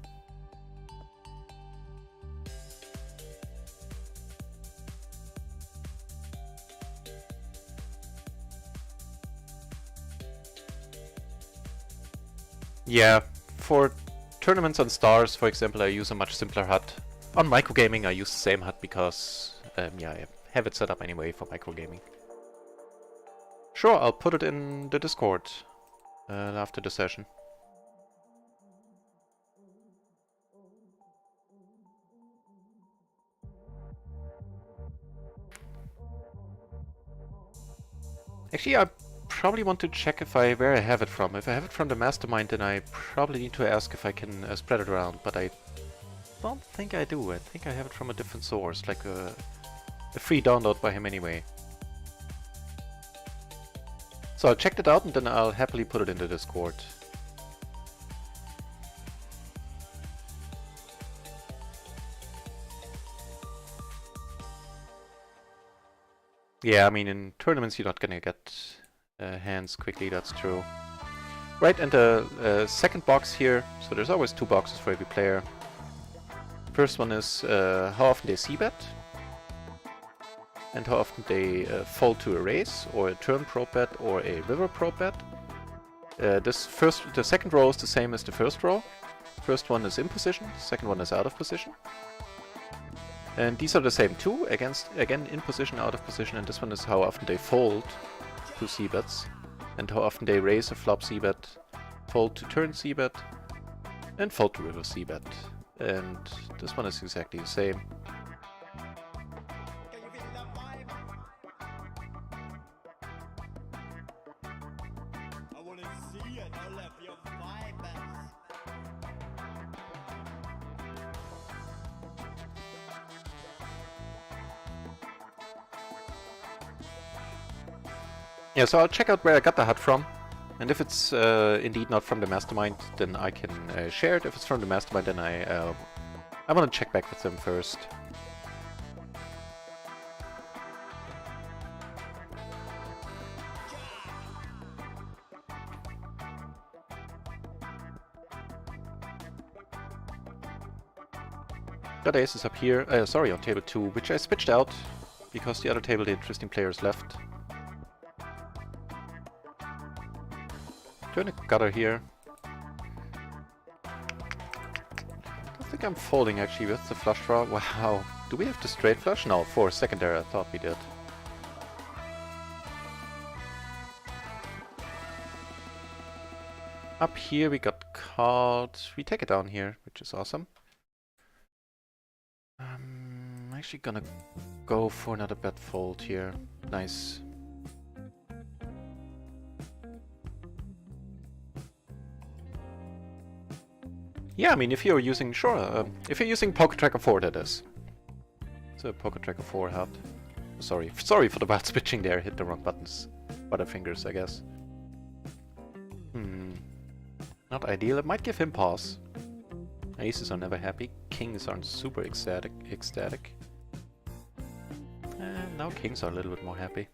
Yeah, for tournaments on stars, for example, I use a much simpler HUD. On microgaming, I use the same HUD because, yeah, I have it set up anyway for microgaming. Sure, I'll put it in the Discord after the session. Actually, I probably want to check where I have it from. If I have it from the mastermind, then I probably need to ask if I can spread it around, but I don't think I do. I think I have it from a different source, like a free download by him anyway. So I'll check that out and then I'll happily put it in the Discord. Yeah, I mean, in tournaments you're not gonna get hands quickly, that's true. Right, and the second box here, so there's always 2 boxes for every player. First one is how often they c-bet, and how often they fold to a raise, or a turn probe bet, or a river probe bet. The second row is the same as the first row. First one is in position, second one is out of position. And these are the same too, again in position, out of position, and this one is how often they fold to c-bets, and how often they raise a flop c-bet, fold to turn c-bet, and fold to river c-bet. And this one is exactly the same. Yeah, so I'll check out where I got the HUD from, and if it's indeed not from the mastermind, then I can share it. If it's from the mastermind, then I want to check back with them first. Got aces up here, sorry, on table 2, which I switched out because the other table the interesting players left. Turn a gutter here. I think I'm folding actually with the flush draw. Wow. Do we have the straight flush? No, for secondary I thought we did. Up here we got called. We take it down here, which is awesome. I'm actually gonna go for another bet fold here. Nice. Yeah, I mean, if you're using, sure, if you're using Poker Tracker 4, that is. It's a Poker Tracker 4 HUD. Sorry for the bad switching there, hit the wrong buttons. Butterfingers, I guess. Not ideal, it might give him pause. Aces are never happy, kings aren't super ecstatic. And now kings are a little bit more happy.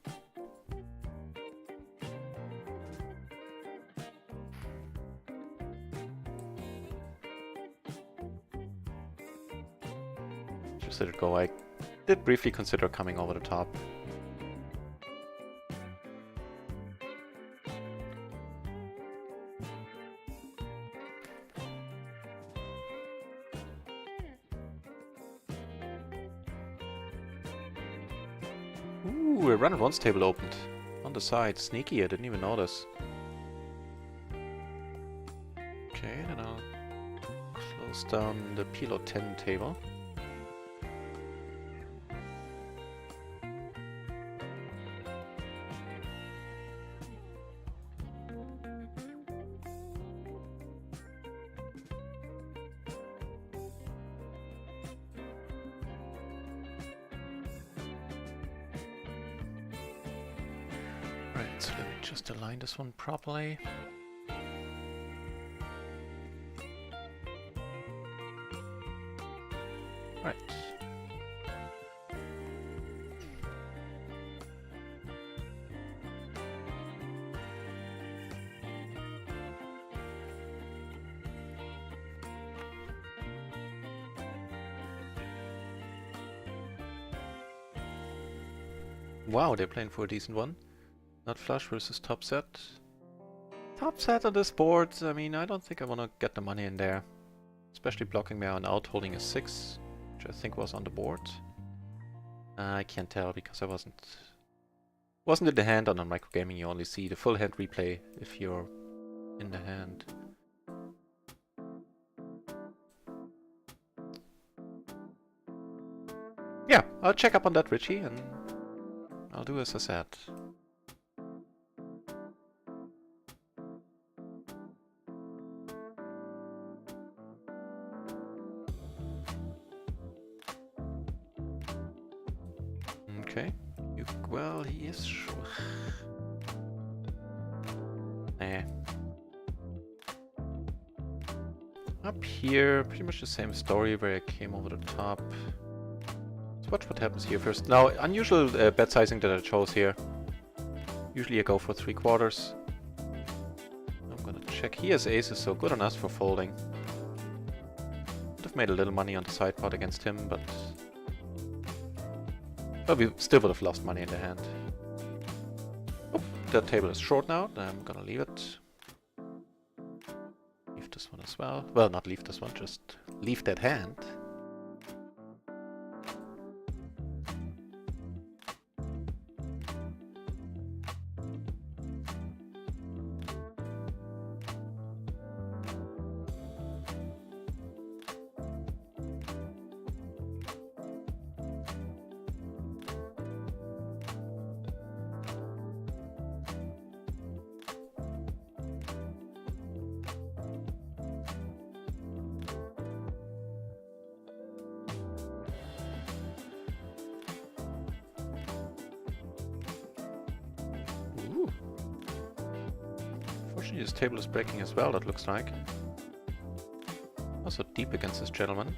Just let it go. I did briefly consider coming over the top. Ooh, a RunItOnce table opened. On the side. Sneaky, I didn't even notice. Okay, then I'll close down the PLO 10 table. Right, so let me just align this one properly. Right. Wow, they're playing for a decent one. Not flush versus top set. Top set on this board, I mean, I don't think I want to get the money in there. Especially blocking me on out, holding a 6, which I think was on the board. I can't tell because I wasn't in the hand. On microgaming you only see the full hand replay if you're in the hand. Yeah, I'll check up on that, Richie, and I'll do as I said. Okay. Well, he is sure. Up here, pretty much the same story where I came over the top. Let's watch what happens here first. Now, unusual bet sizing that I chose here. Usually I go for 3/4. I'm gonna check. He has aces, so good on us for folding. Would have made a little money on the side pot against him, but... well, we still would have lost money in the hand. Oh, that table is short now. I'm gonna leave it. Leave this one as well. Well, not leave this one, just leave that hand. Ooh. Fortunately, this table is breaking as well, that looks like. Also deep against this gentleman.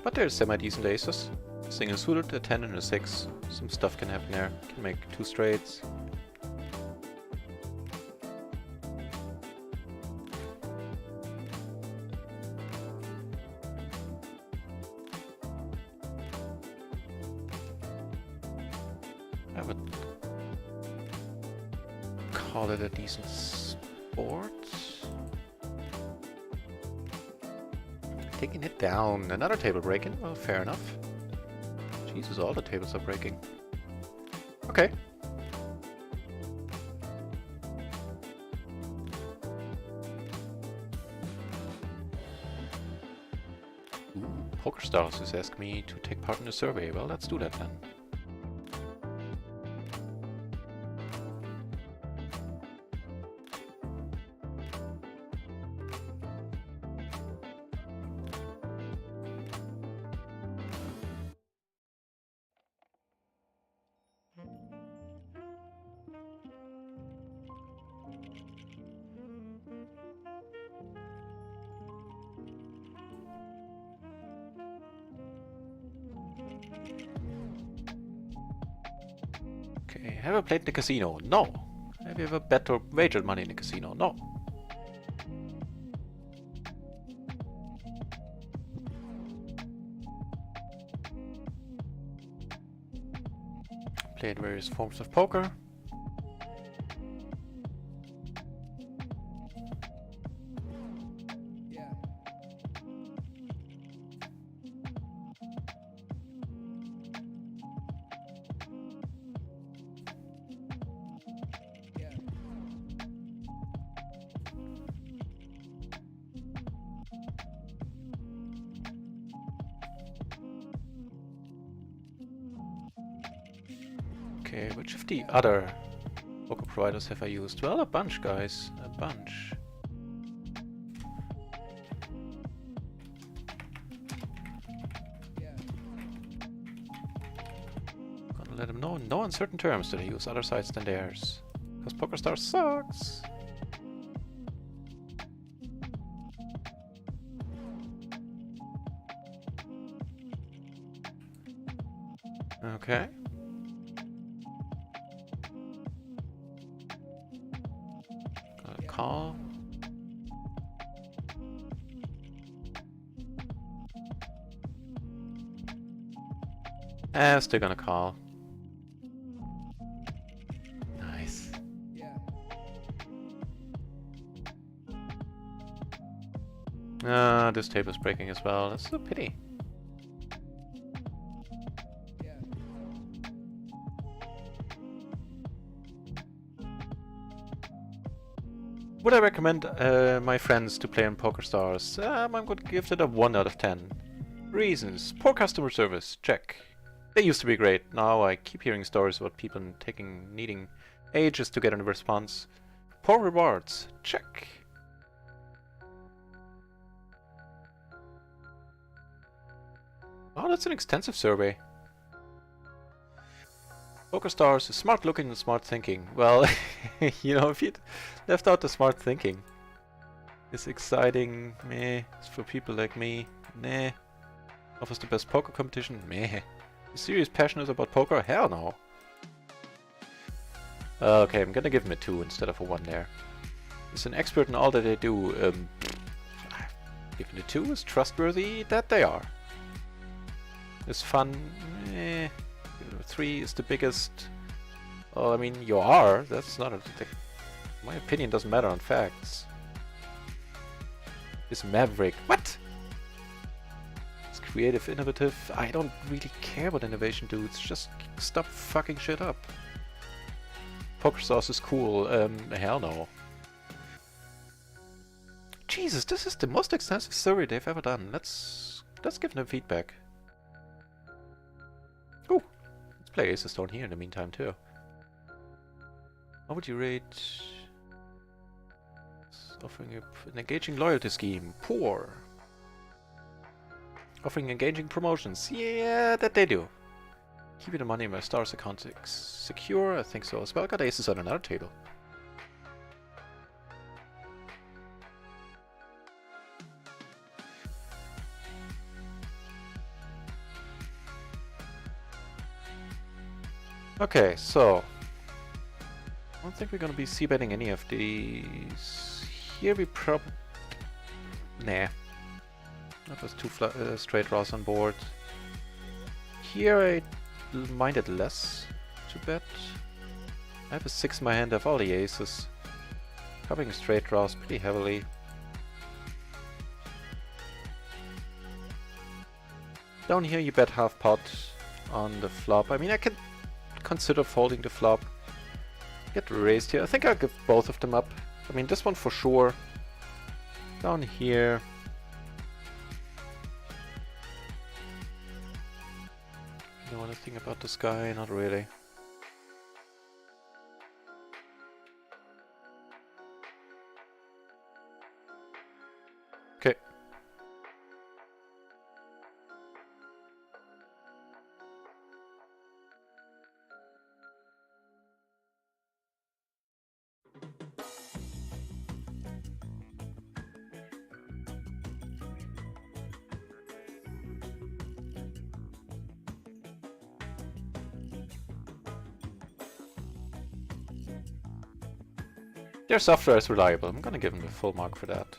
But there's semi-decent aces. Single suited, a 10 and a 6. Some stuff can happen there. Can make 2 straights. I would call it a decent sport. Taking it down. Another table breaking. Well, fair enough. Jesus, all the tables are breaking. Okay. Ooh, PokerStars has asked me to take part in the survey. Well, let's do that then. Okay, have I played in the casino? No. Have you ever bet or wagered money in the casino? No. Played various forms of poker. Okay, which of the other poker providers have I used? Well, a bunch, guys. A bunch. Gonna let them know in no uncertain terms that I use other sites than theirs. Because PokerStars sucks. Okay. Gonna call. Still gonna call. Nice. This table is breaking as well. That's a pity. Would I recommend my friends to play on PokerStars? I'm going to give it a 1 out of 10. Reasons. Poor customer service. Check. They used to be great. Now I keep hearing stories about people needing ages to get a response. Poor rewards. Check. Oh, that's an extensive survey. PokerStars is smart looking and smart thinking. Well, you know, if you'd left out the smart thinking. It's exciting, meh. It's for people like me, nah. Offers the best poker competition, meh. Is serious passionate about poker? Hell no. Okay, I'm gonna give him a 2 instead of a 1 there. He's an expert in all that they do. Giving a 2 is trustworthy, that they are. It's fun, meh. 3 is the biggest. Oh, I mean, you are. That's not a. My opinion doesn't matter on facts. It's Maverick. What? It's creative, innovative. I don't really care about innovation, dudes. Just stop fucking shit up. PokerStars is cool. Hell no. Jesus, this is the most extensive survey they've ever done. Let's give them feedback. Ooh. Let's play Ace of Stone here in the meantime too. How would you rate offering an engaging loyalty scheme? Poor. Offering engaging promotions? Yeah, that they do. Keeping the money in my stars account secure? I think so as well. Got aces on another table. Okay, so I don't think we're gonna be c-betting any of these. Here we nah. That was 2 straight draws on board. Here I minded less to bet. I have a 6 in my hand, I have all the aces. Covering straight draws pretty heavily. Down here you bet half pot on the flop. I mean, I can consider folding the flop. Get raised here. I think I'll give both of them up. I mean, this one for sure. Down here. Know anything about this guy? Not really. Okay. Their software is reliable. I'm gonna give them the full mark for that.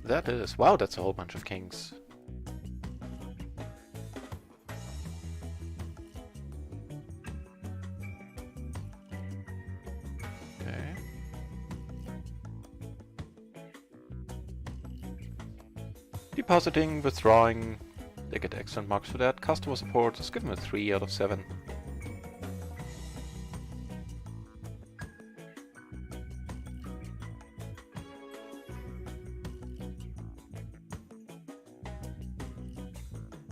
That is... Wow, that's a whole bunch of kings. Depositing, withdrawing, they get excellent marks for that. Customer support, let's give them a 3 out of 7.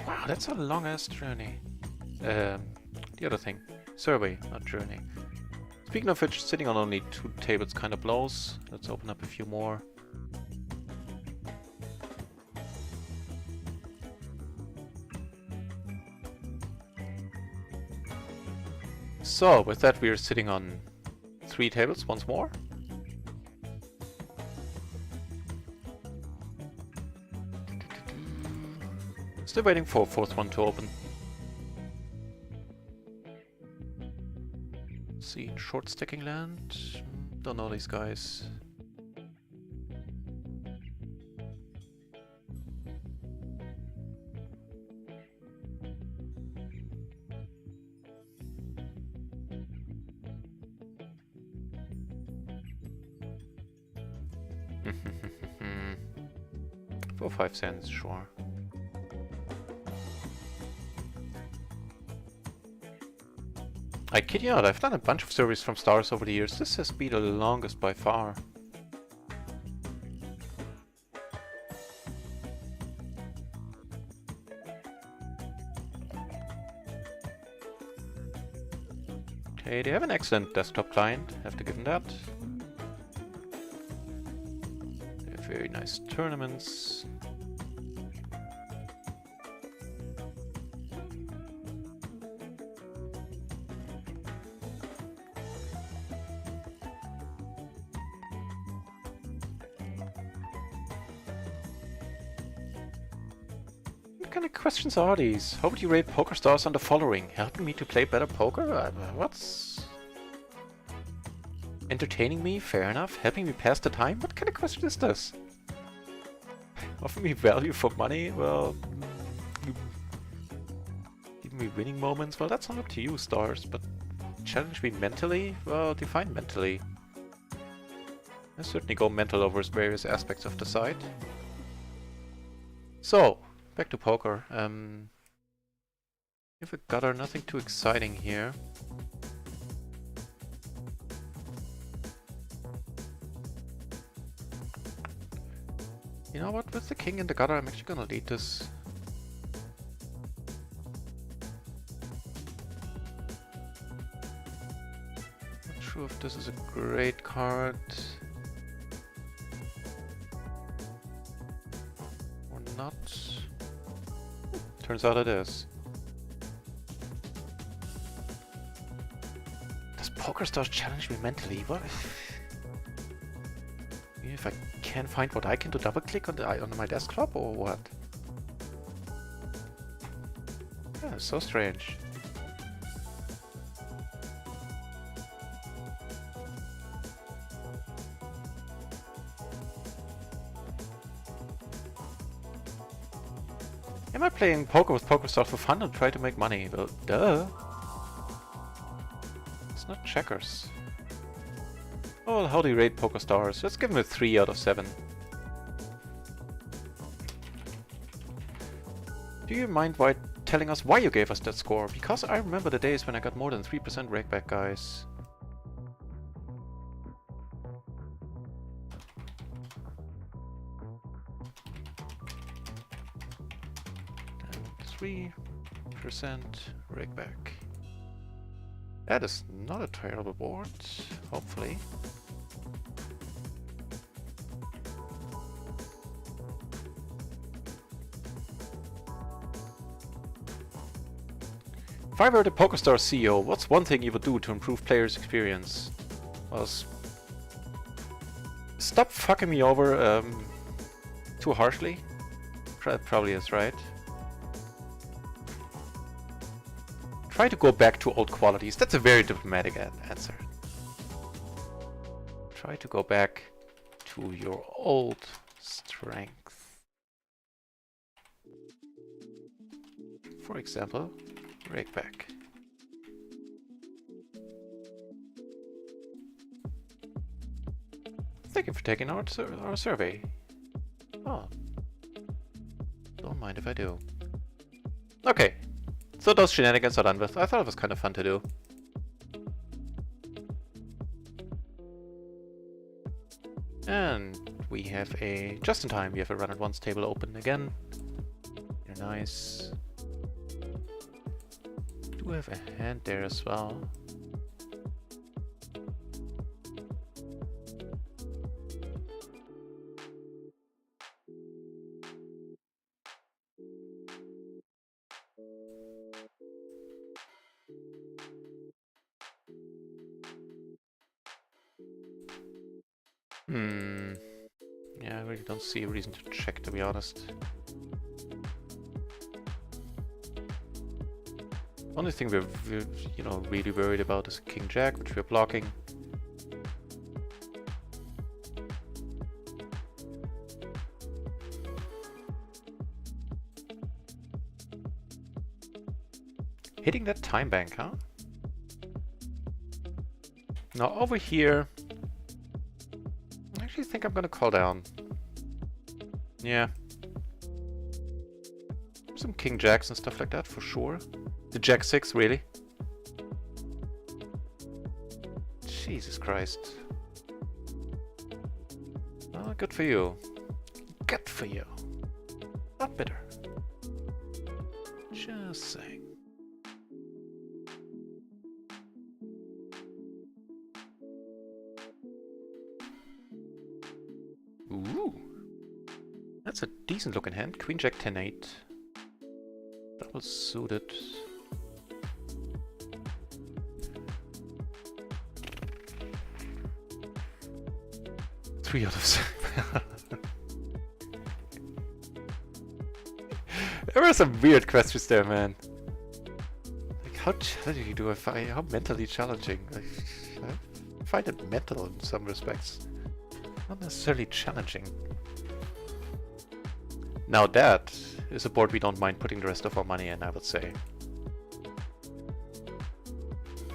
Wow, that's a long-ass journey. The other thing. Survey, not journey. Speaking of which, sitting on only 2 tables kind of blows. Let's open up a few more. So, with that we are sitting on 3 tables once more. Still waiting for a 4th one to open. Let's see, short sticking land. Don't know these guys. For 5 cents, sure. I kid you not, I've done a bunch of surveys from stars over the years. This has been the longest by far. Okay, they have an excellent desktop client, have to give them that. They have very nice tournaments. What kind of questions are these? How would you rate poker stars on the following? Helping me to play better poker? What's... Entertaining me? Fair enough. Helping me pass the time? What kind of question is this? Offer me value for money? Well... Give me winning moments? Well, that's not up to you, stars, but... Challenge me mentally? Well, define mentally. I certainly go mental over various aspects of the site. So... Back to poker. If a gutter, nothing too exciting here. You know what? With the king and the gutter, I'm actually gonna lead this. Not sure if this is a great card. Or not. Turns out it is. Does PokerStars challenge me mentally? What if I can't find what I can do, double click on my desktop or what? Yeah, so strange. Am I playing poker with PokerStars for fun and try to make money? Well, duh. It's not checkers. Oh, well, how do you rate PokerStars? Let's give him a 3 out of 7. Do you mind telling us why you gave us that score? Because I remember the days when I got more than 3% rakeback, guys. And 3% rakeback. That is not a terrible board, hopefully. If I were the PokerStars CEO, what's one thing you would do to improve players' experience? Well, stop fucking me over too harshly. Probably is right. Try to go back to old qualities. That's a very diplomatic answer. Try to go back to your old strength. For example, rakeback. Thank you for taking our survey. Oh. mind if I do. Okay, so those shenanigans are done with. I thought it was kind of fun to do. And we have a, just in time, we have a RunItOnce table open again. Very nice. We do have a hand there as well. Yeah, I really don't see a reason to check, to be honest. Only thing we're you know, really worried about is King Jack, which we're blocking. Hitting that time bank, huh? Now over here, I actually think I'm gonna call down. Yeah. Some King Jacks and stuff like that for sure. The Jack 6, really? Jesus Christ. Well, good for you. Good for you. Not bitter. Just saying. Ooh. That's a decent looking hand. Queen Jack 10-8. Double suited. Three out of 7. There were some weird questions there, man. Like, how challenging do I find? How mentally challenging? I find it mental in some respects. Not necessarily challenging. Now that is a board we don't mind putting the rest of our money in, I would say.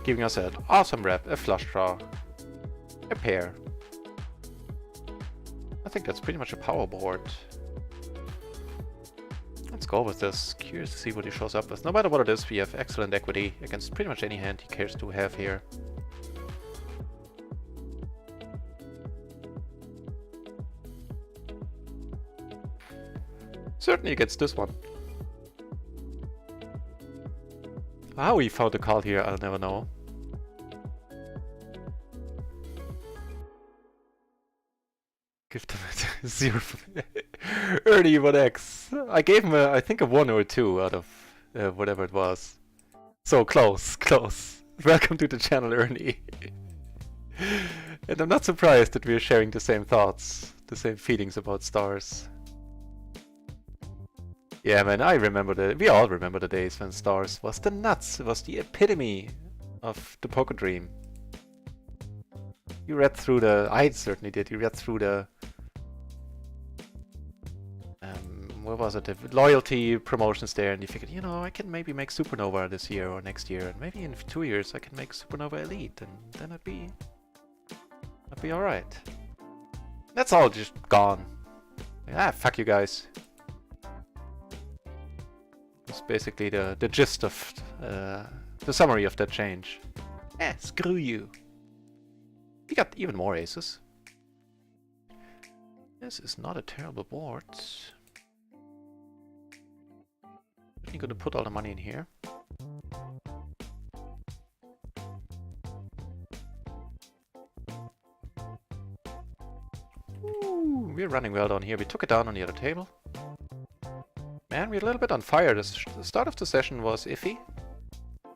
Giving us an awesome rep, a flush draw, a pair. I think that's pretty much a power board. Let's go with this. Curious to see what he shows up with. No matter what it is, we have excellent equity against pretty much any hand he cares to have here. Certainly against this one. How he found a call here, I'll never know. Give them a 0. Early 1x. I gave him a, I think a 1 or a 2 out of whatever it was. So close, close. Welcome to the channel, Ernie. And I'm not surprised that we're sharing the same thoughts, the same feelings about stars. Yeah, man, I remember we all remember the days when stars was the nuts. It was the epitome of the poker dream. You read through I certainly did. You read through the, what was it? The loyalty promotions there, and you figured, you know, I can maybe make Supernova this year or next year, and maybe in 2 years I can make Supernova Elite, and then I'd be all right. That's all just gone. Ah, fuck you guys. That's basically the gist of the summary of that change. Eh, screw you. We got even more aces. This is not a terrible board. I'm gonna put all the money in here. Ooh, we're running well down here. We took it down on the other table. Man, we're a little bit on fire. The start of the session was iffy.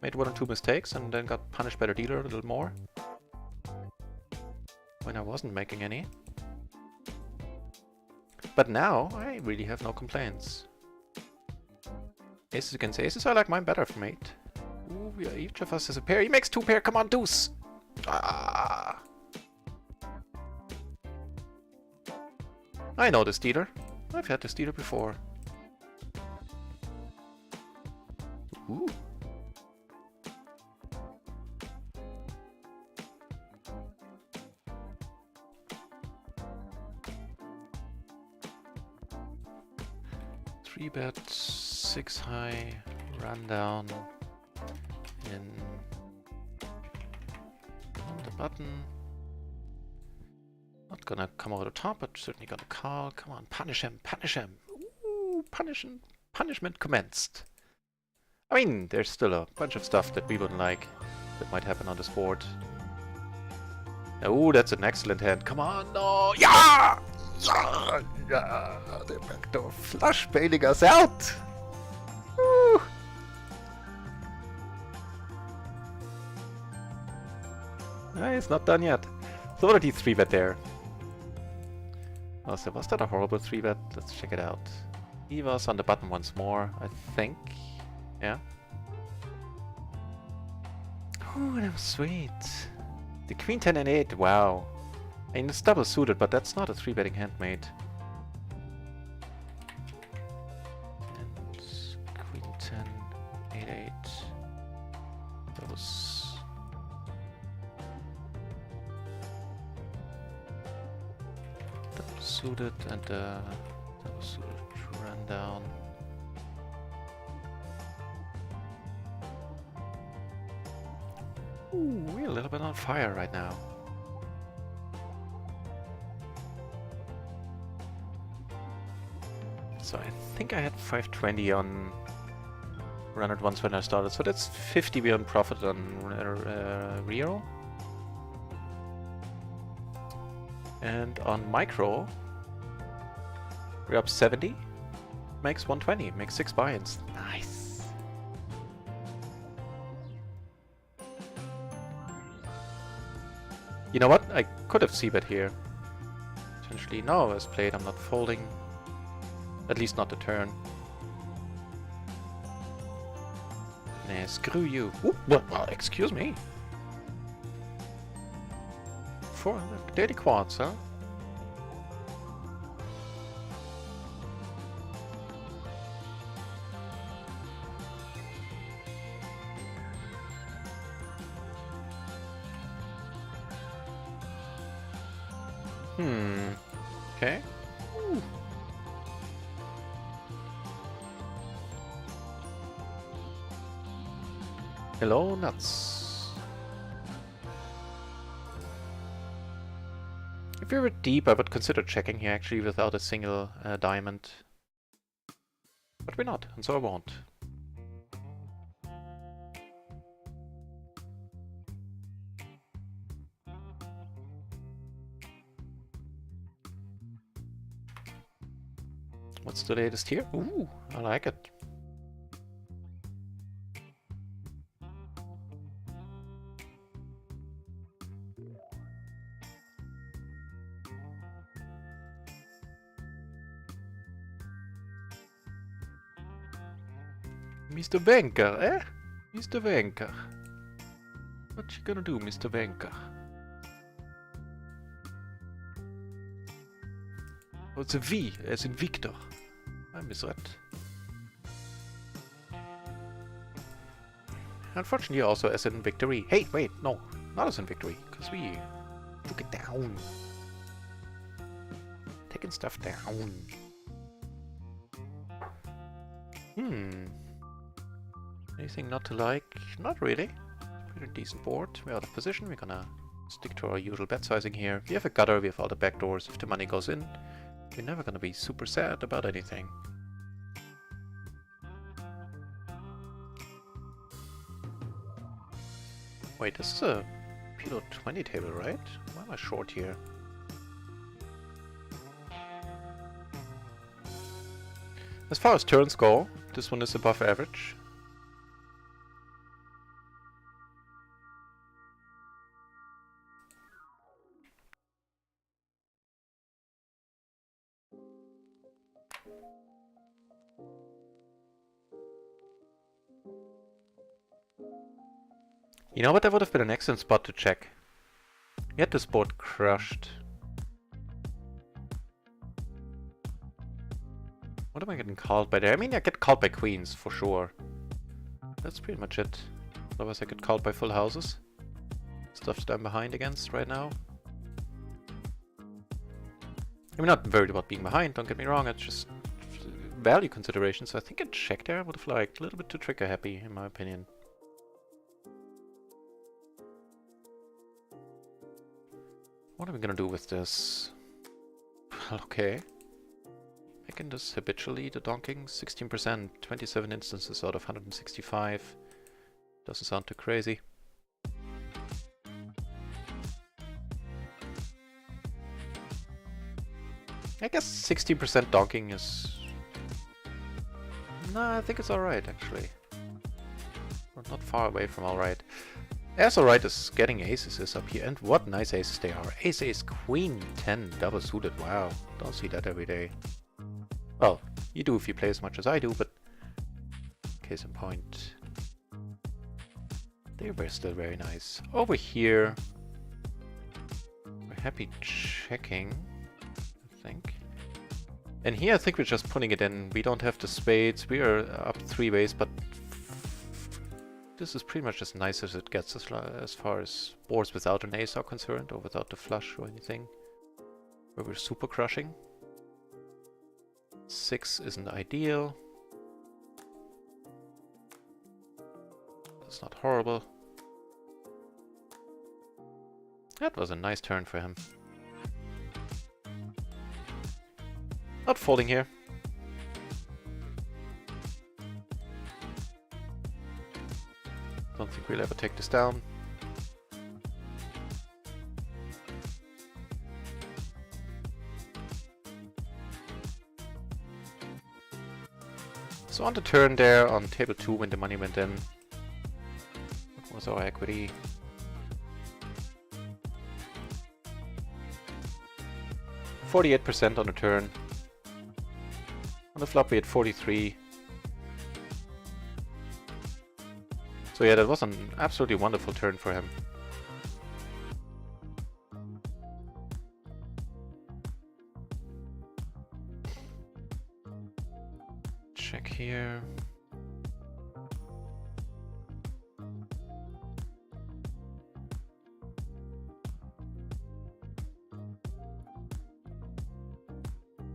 Made 1 or 2 mistakes and then got punished by the dealer a little more. When I wasn't making any. But now, I really have no complaints. Aces against aces, I like mine better from 8. Ooh, yeah, each of us has a pair. He makes 2 pair, come on, deuce! Ah. I know this dealer. I've had this dealer before. Ooh. 3-bet, 6 high, run down in on the button. Not gonna come over the top, but certainly gonna call. Come on, punish him, punish him. Ooh, punishment commenced. I mean, there's still a bunch of stuff that we wouldn't like that might happen on this board. Oh, that's an excellent hand. Come on, no! Yeah! Yeah! Yeah! The backdoor flush bailing us out! Woo! It's not done yet. So what are these 3-bet there? Oh, so was that a horrible 3-bet? Let's check it out. He was on the button once more, I think. Yeah. Oh, that was sweet. The queen 10 and 8, wow. I mean, it's double suited, but that's not a 3-betting hand, mate. And queen 10, 8, 8. That was... double suited and double suited run down. Ooh, we're a little bit on fire right now. So I think I had 520 on RunItOnce when I started, so that's 50 beyond profit on real. And on micro, we're up 70. Makes 120, makes 6 buy-ins. Nice. You know what? I could have c-bet here. Potentially, no, as played, I'm not folding. At least not the turn. Nah, screw you. Ooh, well, excuse me. 430 quads, huh? Okay. Ooh. Hello, nuts. If we were deep, I would consider checking here actually without a single diamond. But we're not, and so I won't. What's the latest here? Ooh, I like it. Mr. Banker, eh? Mr. Banker. What you gonna do, Mr. Banker? Oh, it's a V, as in Victor. I misread. Unfortunately, also as in victory. Hey, wait, no, not as in victory, because we took it down. Taking stuff down. Anything not to like? Not really. Pretty decent board. We're out of position. We're gonna stick to our usual bet sizing here. We have a gutter, we have all the backdoors. If the money goes in, we're never gonna be super sad about anything. Wait, this is a PLO 20 table, right? Why am I short here? As far as turns go, this one is above average. You know what, that would have been an excellent spot to check. We had this board crushed. What am I getting called by there? I mean, I get called by queens, for sure. That's pretty much it. Otherwise I get called by full houses. Stuff that I'm behind against right now. I'm not worried about being behind, don't get me wrong, it's just value considerations, so I think a check there would have liked a little bit too trigger happy, in my opinion. What are we gonna do with this? Well, okay. Making this habitually, the donking, 16%, 27 instances out of 165. Doesn't sound too crazy. I guess 16% donking is... Nah, I think it's alright, actually. We're not far away from alright. As alright as getting aces is up here, and what nice aces they are. Ace, ace, queen, 10, double suited, wow. Don't see that every day. Well, you do if you play as much as I do, but... Case in point... They were still very nice. Over here... We're happy checking, I think. And here I think we're just putting it in. We don't have the spades. We are up 3 ways, but... This is pretty much as nice as it gets as far as boards without an ace are concerned, or without the flush or anything. Where we're super crushing. 6 isn't ideal. That's not horrible. That was a nice turn for him. Not folding here. Don't think we'll ever take this down. So on the turn there, on table 2 when the money went in, what was our equity? %48 on the turn. On the flop we had 43. So yeah, that was an absolutely wonderful turn for him. Check here.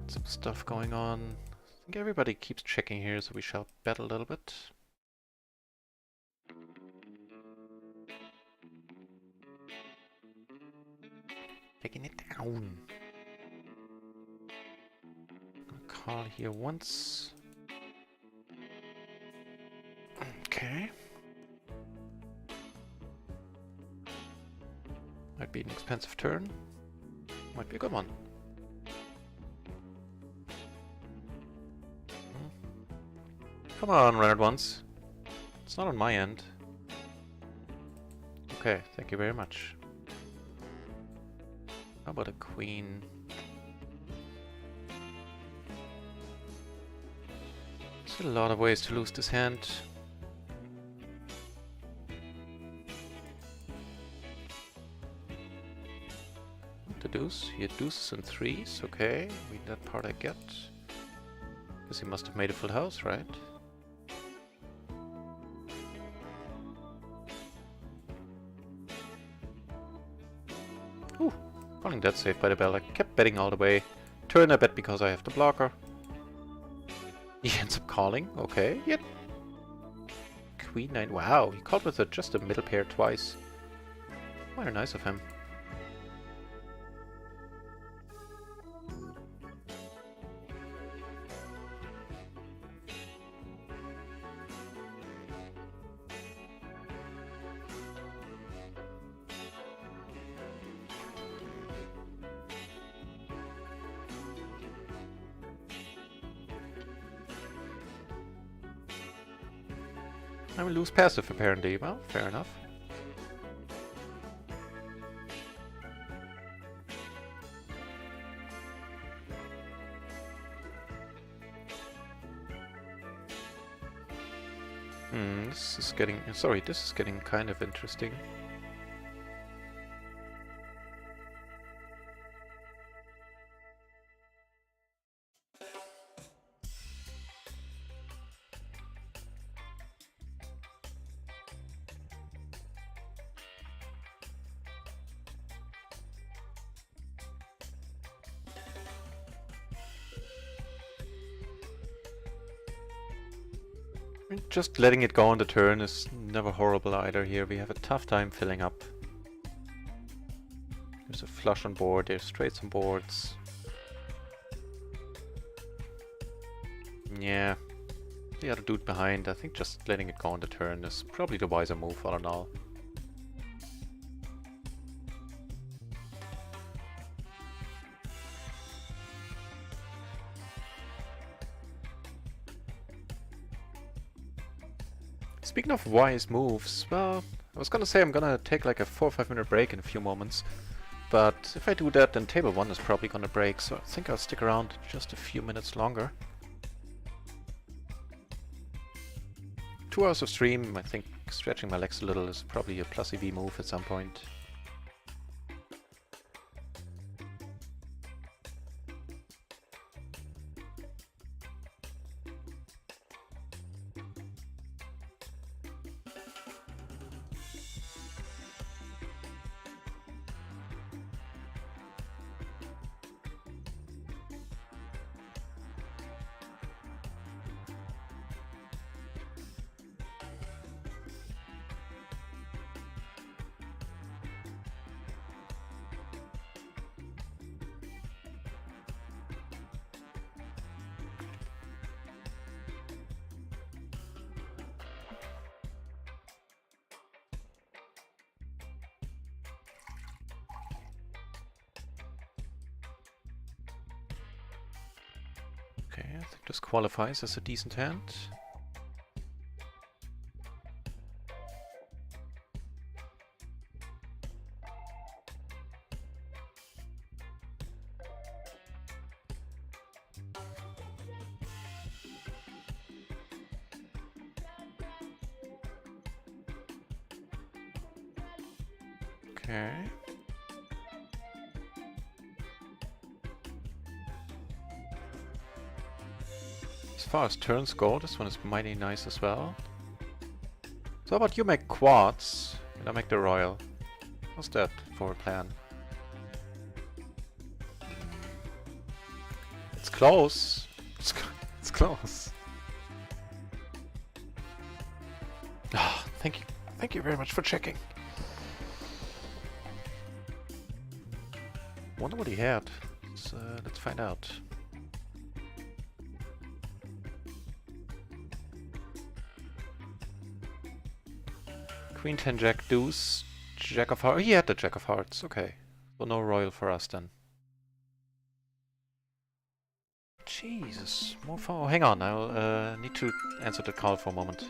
Some stuff going on. I think everybody keeps checking here, so we shall bet a little bit. Taking it down. Call here once. Okay. Might be an expensive turn. Might be a good one. Come on, RunItOnce. It's not on my end. Okay, thank you very much. How about a queen? There's a lot of ways to lose this hand. The deuce. He had deuces and threes. Okay, I mean, that part I get. Because he must have made a full house, right? Ooh, calling that safe by the bell. I kept betting all the way. Turn I bet because I have the blocker. He ends up calling. Okay, yep. Queen 9. Wow, he called with just a middle pair twice. Very nice of him. I will lose passive apparently. Well, fair enough. This is getting... Sorry, this is getting kind of interesting. Just letting it go on the turn is never horrible either here. We have a tough time filling up. There's a flush on board, there's straights on boards. Yeah. The other dude behind, I think just letting it go on the turn is probably the wiser move all in all. Speaking of wise moves, well, I was gonna say I'm gonna take like a 4 or 5 minute break in a few moments, but if I do that then table 1 is probably gonna break, so I think I'll stick around just a few minutes longer. 2 hours of stream, I think stretching my legs a little is probably a plus EV move at some point. Okay, I think this qualifies as a decent hand. Okay. As far as turns go, this one is mighty nice as well. So how about you make quads and I make the royal? What's that for a plan? It's close. It's close. Ah, thank you. Thank you very much for checking. Wonder what he had. Let's find out. Queen 10 Jack deuce, Jack of Hearts. He had the Jack of Hearts. Okay, so no royal for us then. Jesus, more far. Oh, hang on, I'll need to answer the call for a moment.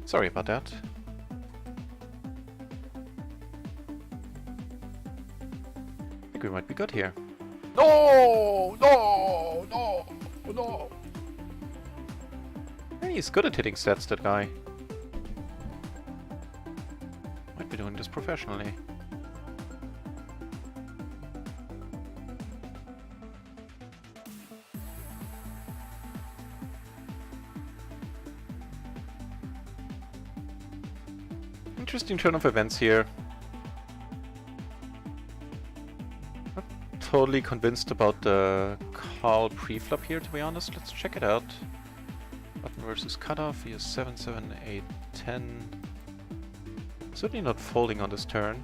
Sorry about that. I think we might be good here. No! No! No! No! Hey, he's good at hitting sets, that guy. Might be doing this professionally. Interesting turn of events here. Not totally convinced about the call pre-flop here, to be honest. Let's check it out. Button versus cutoff. He has 7, 7, 8, 10. Certainly not folding on this turn.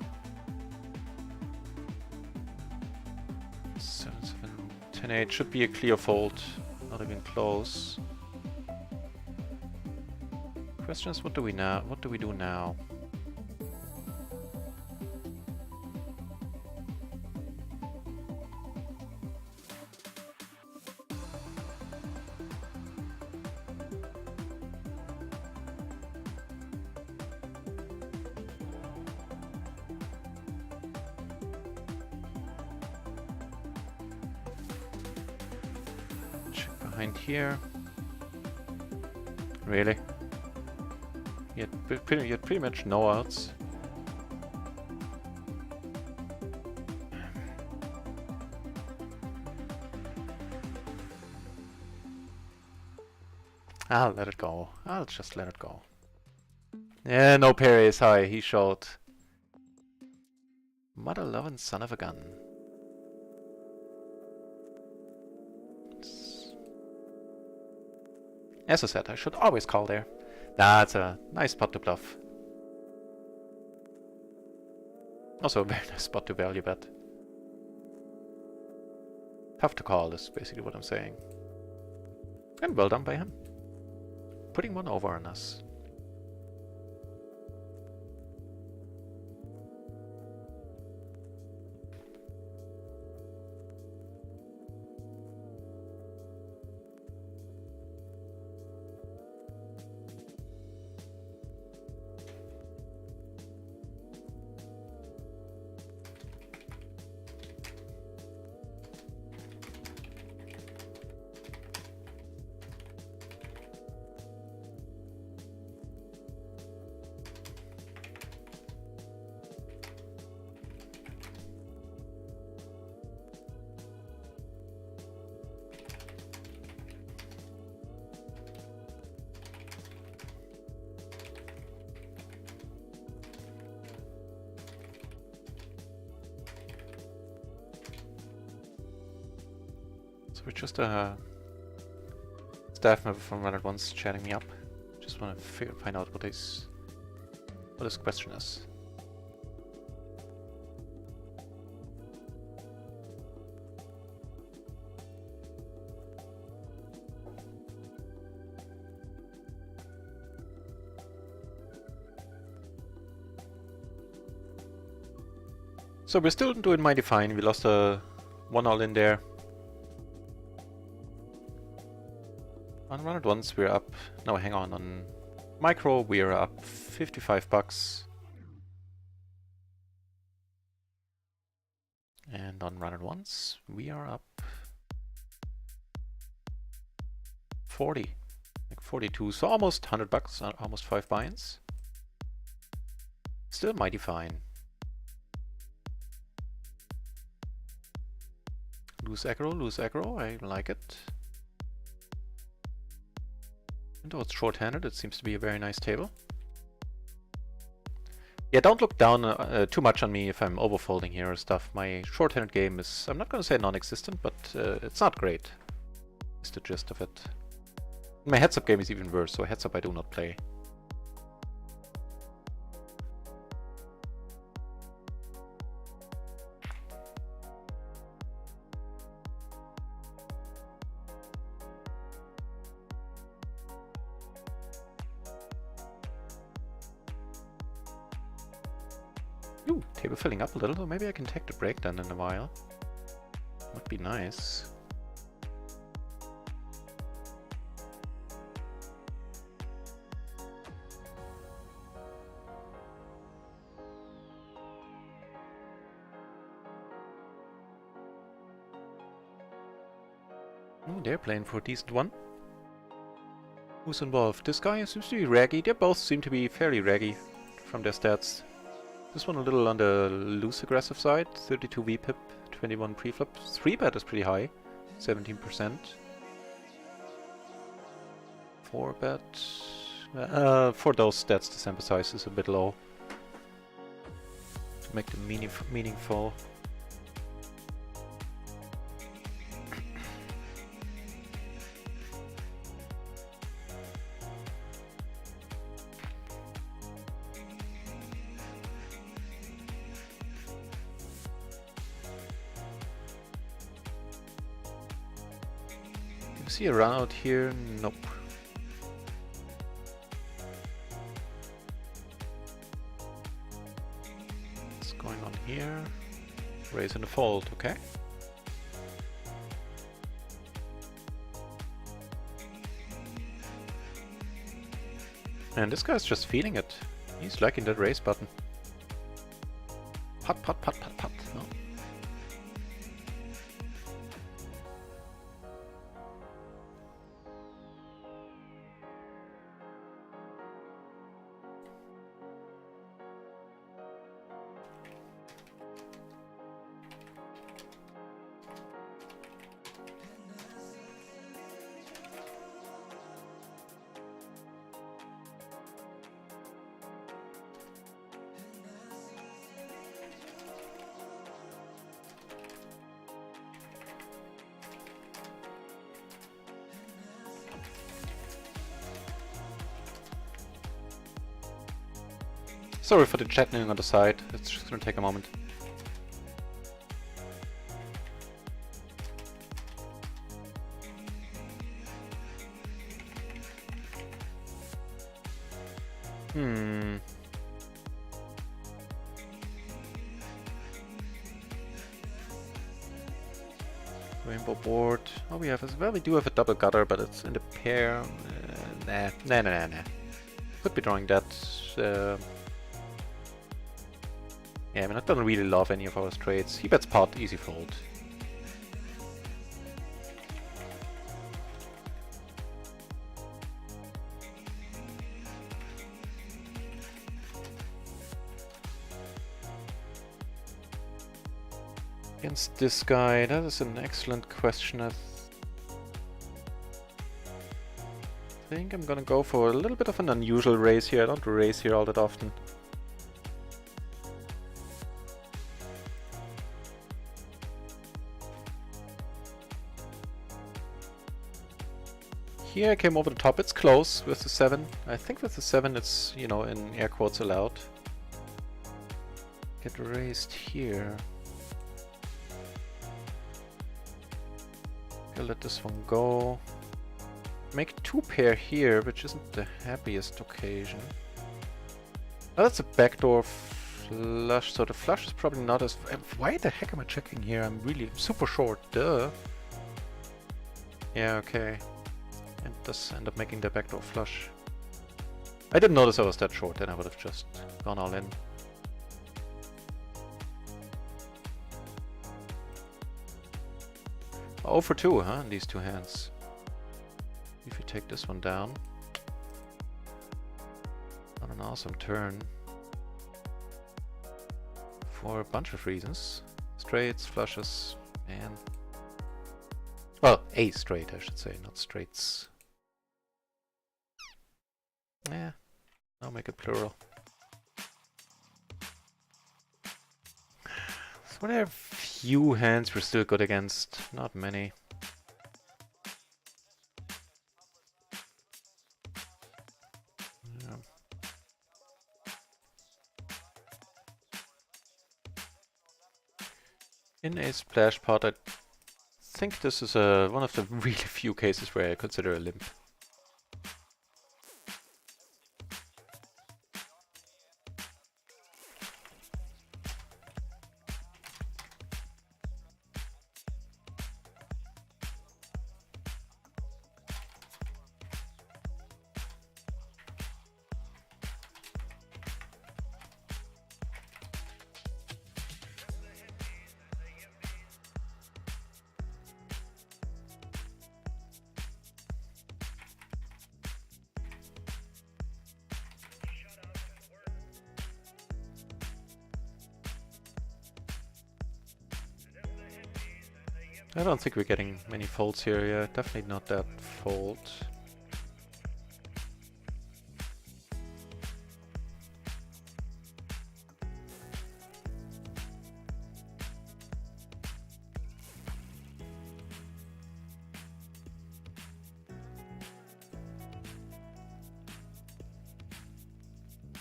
7, 7, 10, 8 should be a clear fold. Not even close. Question is, what do we now? What do we do now? behind here. Really? You had pretty much no outs. I'll let it go. I'll just let it go. Yeah, no parry is high. He showed. Mother-loving son of a gun. As I said, I should always call there. That's a nice spot to bluff. Also a very nice spot to value bet. Tough to call is basically what I'm saying. And well done by him. Putting one over on us. So we're just a staff member from RunItOnce chatting me up. Just want to find out what his question is. So we're still doing mighty fine. We lost a 1-all in there. On RunItOnce we're up. No, hang on micro we're up $55. And on RunItOnce we are up 40, like 42. So almost $100, almost 5 buy-ins. Still mighty fine. Loose aggro, I like it. And though it's short-handed, it seems to be a very nice table. Yeah, don't look down too much on me if I'm overfolding here or stuff. My short-handed game is, I'm not going to say non-existent, but it's not great. Is the gist of it. My heads-up game is even worse, so heads-up I do not play. Ooh, table filling up a little, so maybe I can take the break then in a while. Would be nice. Oh, they're playing for a decent one. Who's involved? This guy seems to be raggy. They both seem to be fairly raggy from their stats. This one a little on the loose aggressive side, 32 VPIP, 21 preflop. 3-bet is pretty high, 17%. 4-bet, for those stats the sample size is a bit low. To make them meaningful. See a run out here? Nope. What's going on here? Raise and a fold, okay. And this guy's just feeling it. He's liking that raise button. Pot, pot, pot, pot, pot. No. Sorry for the chatting on the side. It's just gonna take a moment. Rainbow board. Oh, we have as well. We do have a double gutter, but it's in the pair. Nah. Could be drawing that. Yeah, I mean, I don't really love any of our straights. He bets pot, easy fold. Against this guy, that is an excellent question. I think I'm gonna go for a little bit of an unusual raise here. I don't raise here all that often. Here I came over the top. It's close with the 7. I think with the 7 it's, you know, in air quotes allowed. Get raised here. I'll let this one go. Make 2 pair here, which isn't the happiest occasion. Oh, that's a backdoor flush, so the flush is probably not as... Why the heck am I checking here? I'm really super short, duh. Yeah, okay. And does end up making the backdoor flush. I didn't notice I was that short, then I would have just gone all in. Oh for 2, huh, in these 2 hands. If you take this one down. On an awesome turn. For a bunch of reasons. Straights, flushes, and... Well, a straight, I should say, not straights. Yeah, I'll make it plural. So there are few hands we're still good against, not many. Yeah. In a splash pot, I think this is one of the really few cases where I consider a limp. I don't think we're getting many folds here, yeah, definitely not that fold.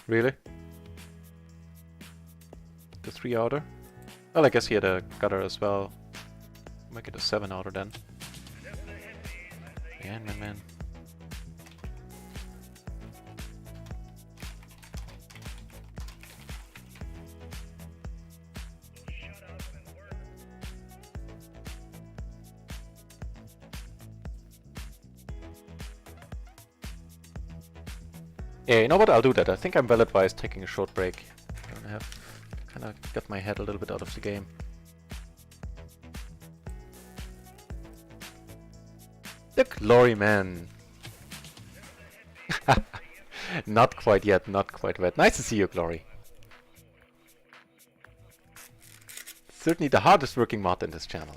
Really? The 3 outer? Well, I guess he had a gutter as well. Make it a 7 outer then. Man. Yeah, you know what? I'll do that. I think I'm well advised taking a short break. I have kind of got my head a little bit out of the game. The glory man. Not quite yet, not quite yet. Nice to see you, Glory. Certainly the hardest working mod in this channel.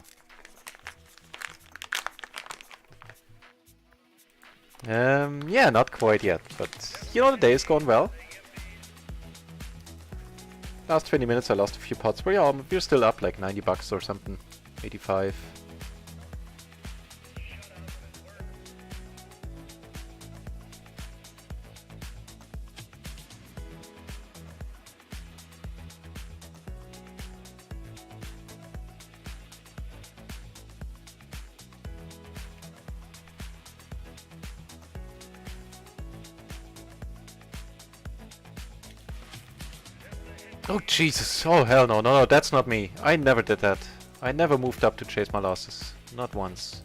Yeah, not quite yet, but you know, the day is going well. Last 20 minutes I lost a few pots, but yeah, we're still up like 90 bucks or something. 85. Oh Jesus! Oh hell no, no, no, that's not me. I never did that. I never moved up to chase my losses. Not once.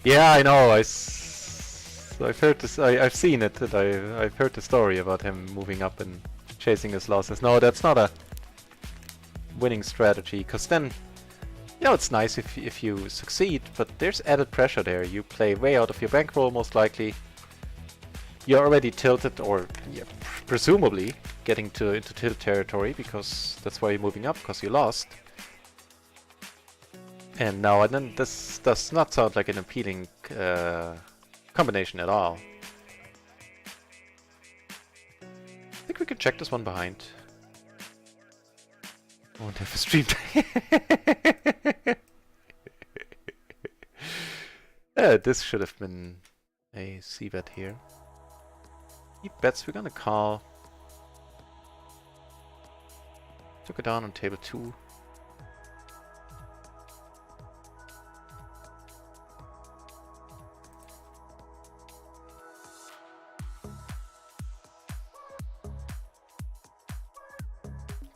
Yeah, I know. I've heard this. I've seen it. And I've heard the story about him moving up and chasing his losses. No, that's not a winning strategy. Cause then, you know, it's nice if you succeed, but there's added pressure there. You play way out of your bankroll, most likely. You're already tilted, or yeah, presumably getting into tilt territory, because that's why you're moving up, because you lost. And now and then, this does not sound like an appealing combination at all. I think we could check this one behind. I won't have a stream. This should have been a c-bet here. He bets we're gonna call. Took it down on table 2.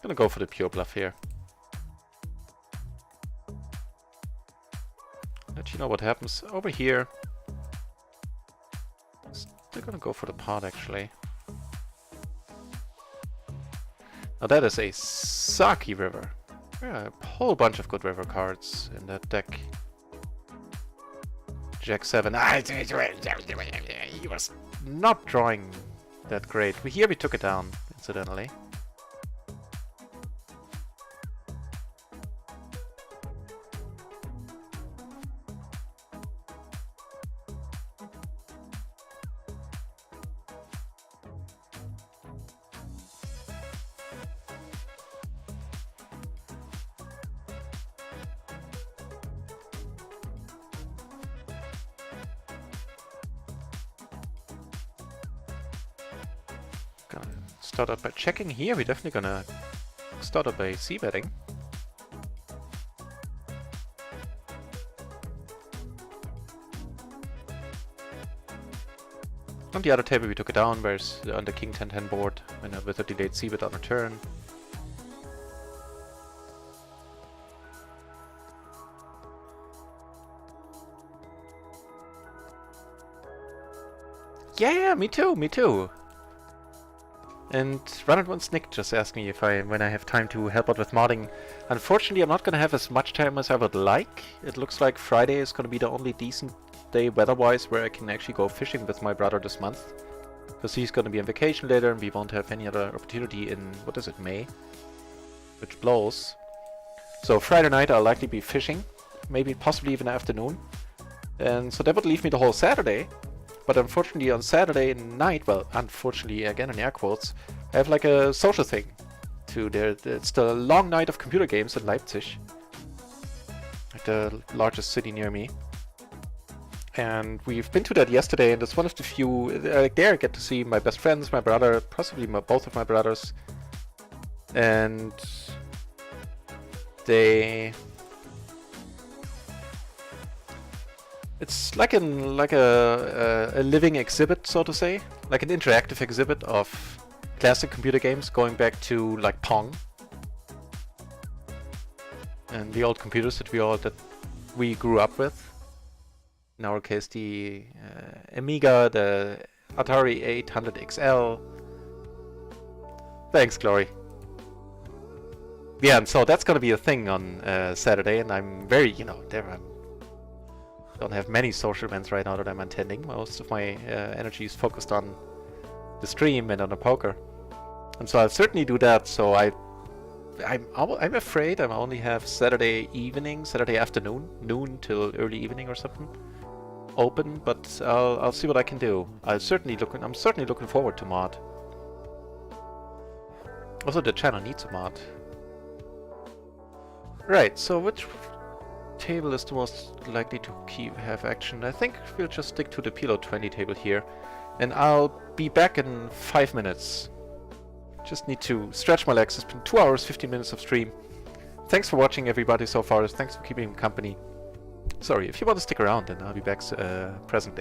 Gonna go for the pure bluff here. Let you know what happens over here. They're gonna go for the pot actually. Now that is a sucky river. Yeah, a whole bunch of good river cards in that deck. Jack 7. He was not drawing that great. Here we took it down, incidentally. Gonna start out by checking here. We're definitely gonna start out by c-betting. On the other table we took it down, whereas on the king 10-10 board with a delayed c-bet on a turn. Yeah, me too, me too. And RunItOnce Nick just asked me if when I have time to help out with modding. Unfortunately, I'm not gonna have as much time as I would like. It looks like Friday is gonna be the only decent day weather-wise where I can actually go fishing with my brother this month. Because he's gonna be on vacation later and we won't have any other opportunity in, what is it, May? Which blows. So Friday night I'll likely be fishing. Maybe possibly even afternoon. And so that would leave me the whole Saturday. But unfortunately on Saturday night, well, unfortunately again in air quotes, I have like a social thing to there. It's the long night of computer games in Leipzig, like the largest city near me. And we've been to that yesterday, and it's one of the few, like there I get to see my best friends, my brother, possibly both of my brothers. And it's like a living exhibit, so to say, like an interactive exhibit of classic computer games going back to like Pong and the old computers that we grew up with. In our case, the Amiga, the Atari 800 XL. Thanks, Glory. Yeah, and so that's gonna be a thing on Saturday, and I'm very, there I don't have many social events right now that I'm attending. Most of my energy is focused on the stream and on the poker, and so I'll certainly do that. So I'm afraid I only have Saturday evening, Saturday afternoon, noon till early evening or something, open. But I'll see what I can do. I'm certainly looking forward to mod. Also, the channel needs a mod. Right. So which table is the most likely to have action? I think we'll just stick to the PLO 20 table here, and I'll be back in 5 minutes. Just need to stretch my legs. It's been 2 hours 15 minutes of stream. Thanks for watching, everybody, so far. Thanks for keeping me company. Sorry, if you want to stick around, then I'll be back present.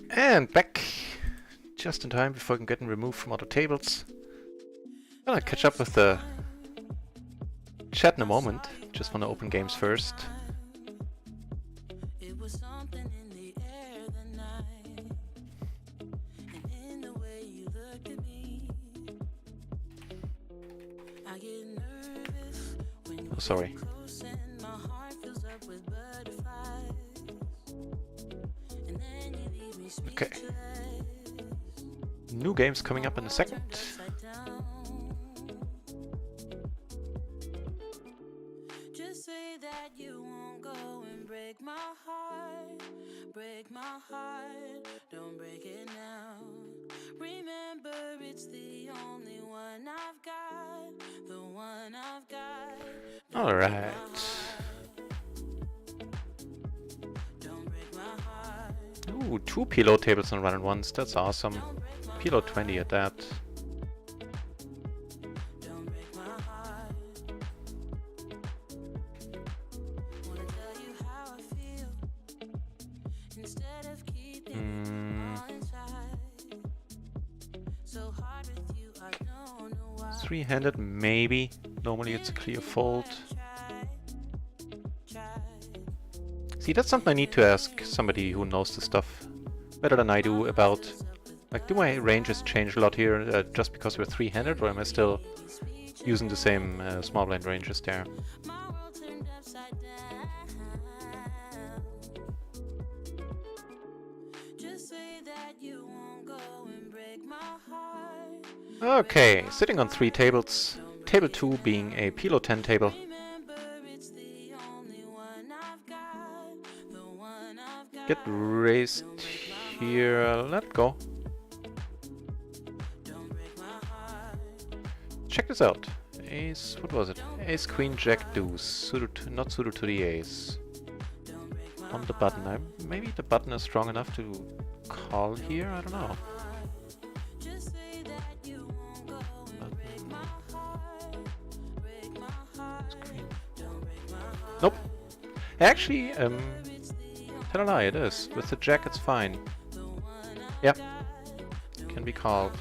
And back! Just in time before I can get removed from other tables. Gonna catch up with the chat in a moment. Just wanna open games first. Oh, sorry. Okay. New games coming up in a second. Just say that you won't go and break my heart. Break my heart. Don't break it now. Remember, it's the only one I've got. The one I've got. All right. Ooh, 2 PLO tables on RunItOnce. That's awesome. PLO 20 at that. Three-handed, maybe. Normally it's a clear fold. See, that's something I need to ask somebody who knows the stuff better than I do about, like, do my ranges change a lot here just because we're three-handed, or am I still using the same small blind ranges there? Okay, sitting on 3 tables, table 2 being a PLO 10 table. Get raised here, let it go. Check this out. Ace, what was it? Ace, Queen, Jack, Deuce. Suited, not suited to the ace. On the button. Maybe the button is strong enough to call here? I don't know. Nope. Actually, tell a lie, it is. With the jack, it's fine. Yep. Can be called.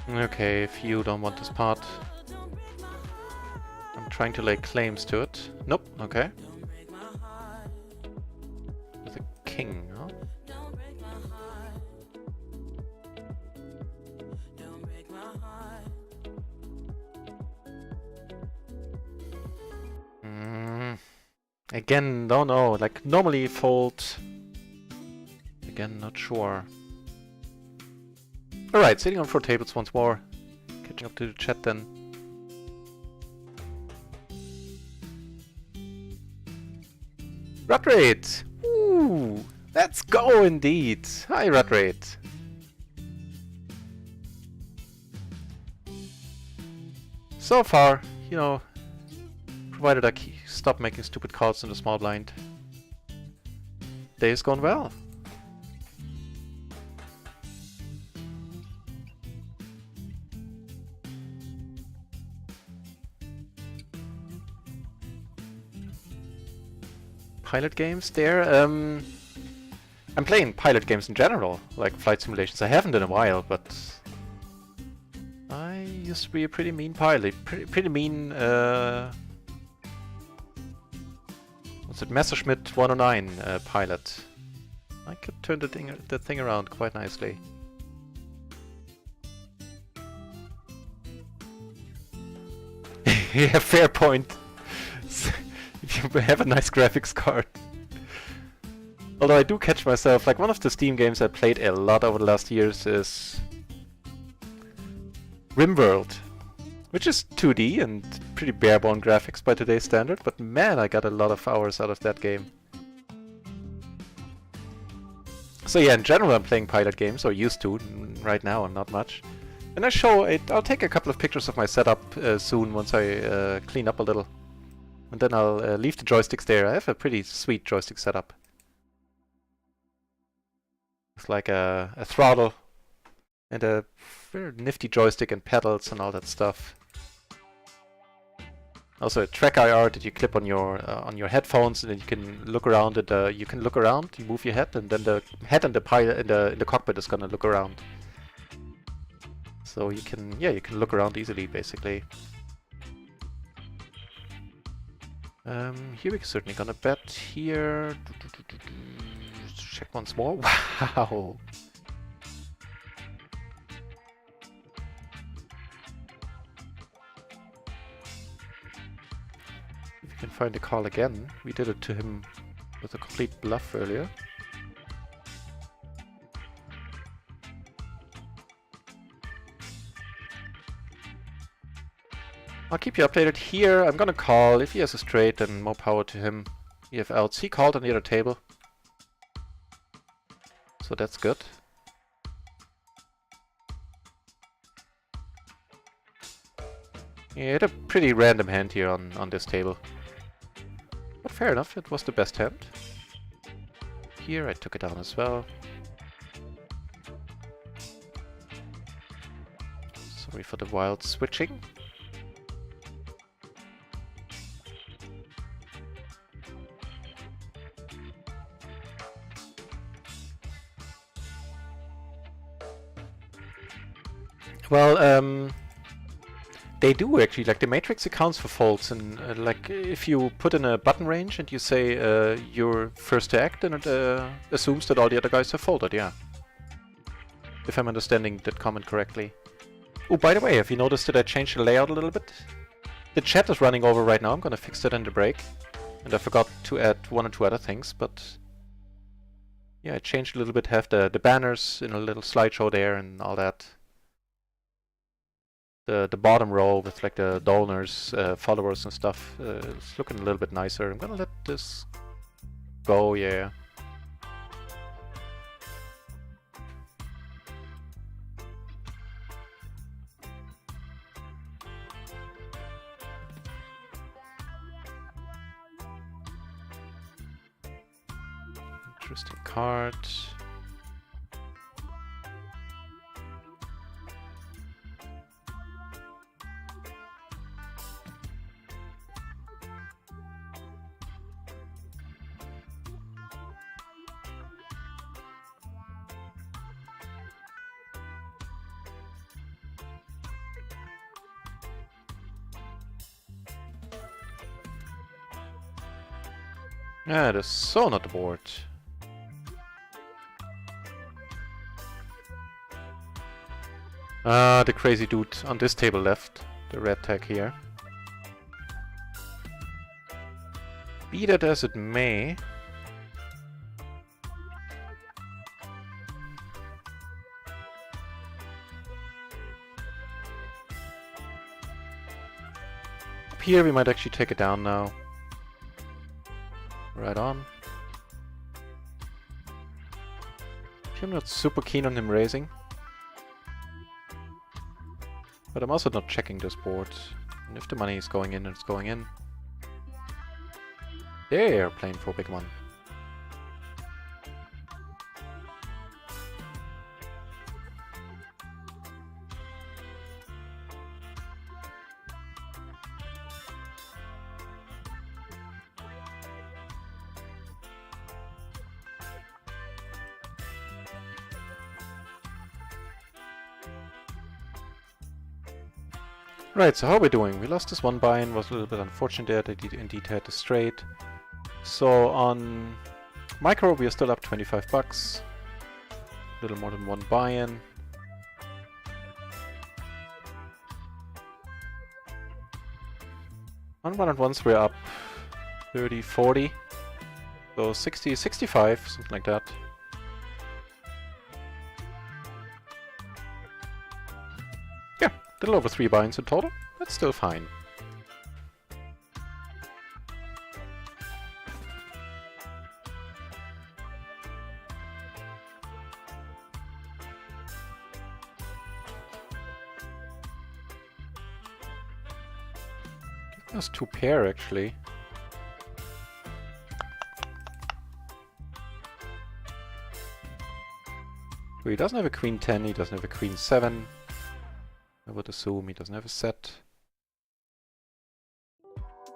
Okay, if you don't want this part. I'm trying to lay claims to it. Nope, okay. With a king, huh? Again, don't know. Like, normally fold. Again, not sure. Alright, sitting on 4 tables once more. Catching up to the chat then. Rutrate! Ooh! Let's go indeed! Hi, Rutrate! So far, you know, provided I stop making stupid calls in the small blind, day has gone well. Pilot games there? I'm playing pilot games in general, like flight simulations. I haven't in a while, but I used to be a pretty mean pilot. Pretty mean, what's it, Messerschmitt 109 pilot. I could turn the thing around quite nicely. Yeah, fair point. If you have a nice graphics card. Although I do catch myself, like one of the Steam games I played a lot over the last years is RimWorld, which is 2D and pretty bare-bone graphics by today's standard, but man, I got a lot of hours out of that game. So yeah, in general I'm playing pilot games, or used to. Right now I'm not much. And I'll take a couple of pictures of my setup soon once I clean up a little. And then I'll leave the joysticks there. I have a pretty sweet joystick setup. It's like a throttle and a very nifty joystick and pedals and all that stuff. Also a track IR that you clip on your headphones, and then you can look around at you can look around, you move your head, and then the head and the pilot in the cockpit is gonna look around. So you can look around easily basically. Here we're certainly gonna bet here. Check once more. Wow. If you can find the call again. We did it to him with a complete bluff earlier. I'll keep you updated here. I'm gonna call. If he has a straight, then more power to him. We have outs. He called on the other table. So that's good. Yeah, he had a pretty random hand here on this table. But fair enough, it was the best hand. Here I took it down as well. Sorry for the wild switching. Well, they do actually, like the matrix accounts for folds, and like if you put in a button range and you say you're first to act, then it assumes that all the other guys have folded, yeah. If I'm understanding that comment correctly. Oh, by the way, have you noticed that I changed the layout a little bit? The chat is running over right now, I'm gonna fix that in the break. And I forgot to add one or two other things, but yeah, I changed a little bit, have the banners in a little slideshow there and all that. The bottom row with like the donors, followers and stuff is looking a little bit nicer. I'm gonna let this go, yeah. Interesting card. Yeah, it is so not the board. The crazy dude on this table left. The red tag here. Be that as it may. Up here we might actually take it down now. Right on. I'm not super keen on him raising. But I'm also not checking this board. And if the money is going in, it's going in. They're playing for a big one. Right, so how are we doing? We lost this one buy-in, was a little bit unfortunate there, they indeed had the straight. So on micro we are still up 25 bucks. A little more than one buy-in. On 1-on-1s we're up 30, 40. So 60, 65, something like that. A little over 3 buy-ins in total. That's still fine. That's 2 pair actually. So he doesn't have a queen 10, he doesn't have a queen 7. I would assume he doesn't have a set.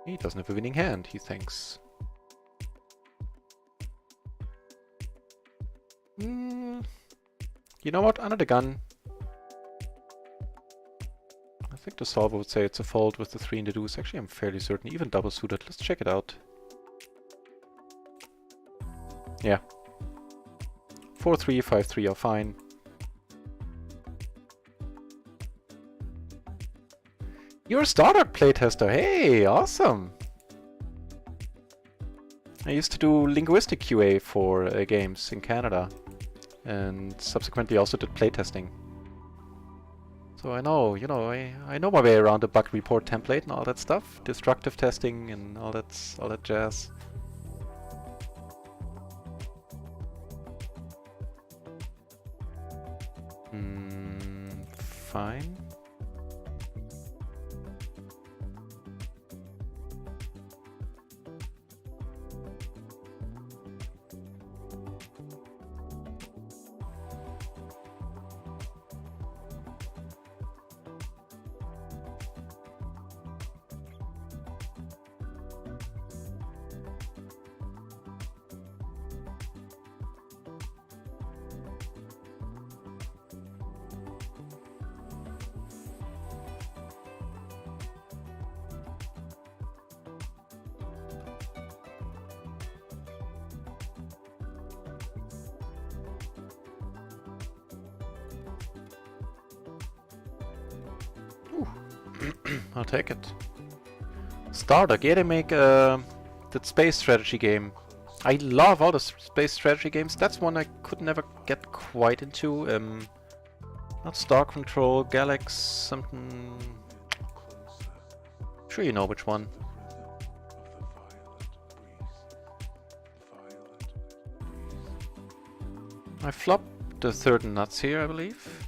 He doesn't have a winning hand, he thinks. You know what? Under the gun. I think the solver would say it's a fold with the 3 in the deuce. Actually, I'm fairly certain. Even double suited. Let's check it out. Yeah. 4-3, 5-3 are fine. You're a Stardock playtester. Hey, awesome. I used to do linguistic QA for games in Canada. And subsequently also did playtesting. So I know, you know, I know my way around the bug report template and all that stuff. Destructive testing and all that jazz. Fine. I'll take it. Stardock, yeah, they make that space strategy game. I love all the space strategy games. That's one I could never get quite into. Not Star Control, Galax, something. Sure, you know which one. I flopped the third nuts here, I believe.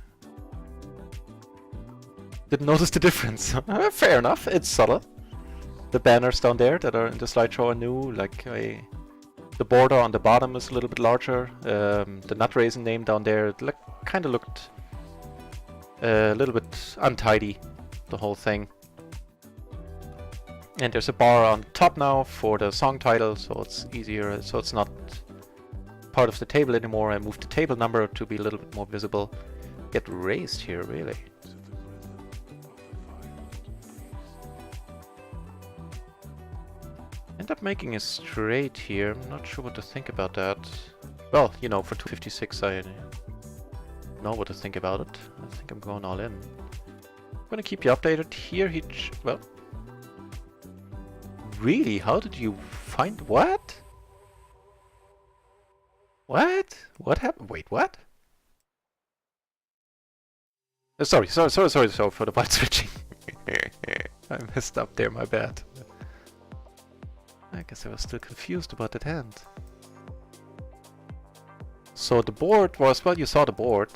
Didn't notice the difference. Fair enough, it's subtle. The banners down there that are in the slideshow are new, like the border on the bottom is a little bit larger. The nut raisin name down there kind of looked a little bit untidy, the whole thing. And there's a bar on top now for the song title, so it's easier, so it's not part of the table anymore. I moved the table number to be a little bit more visible. Get raised here, really. End up making a straight here. I'm not sure what to think about that. Well, you know, for 256 I know what to think about it. I think I'm going all in. I'm gonna keep you updated. Here well... Really? How did you find... What? What? What happened? Wait, what? Sorry for the byte switching. I messed up there, my bad. I guess I was still confused about that hand. So the board was, well, you saw the board.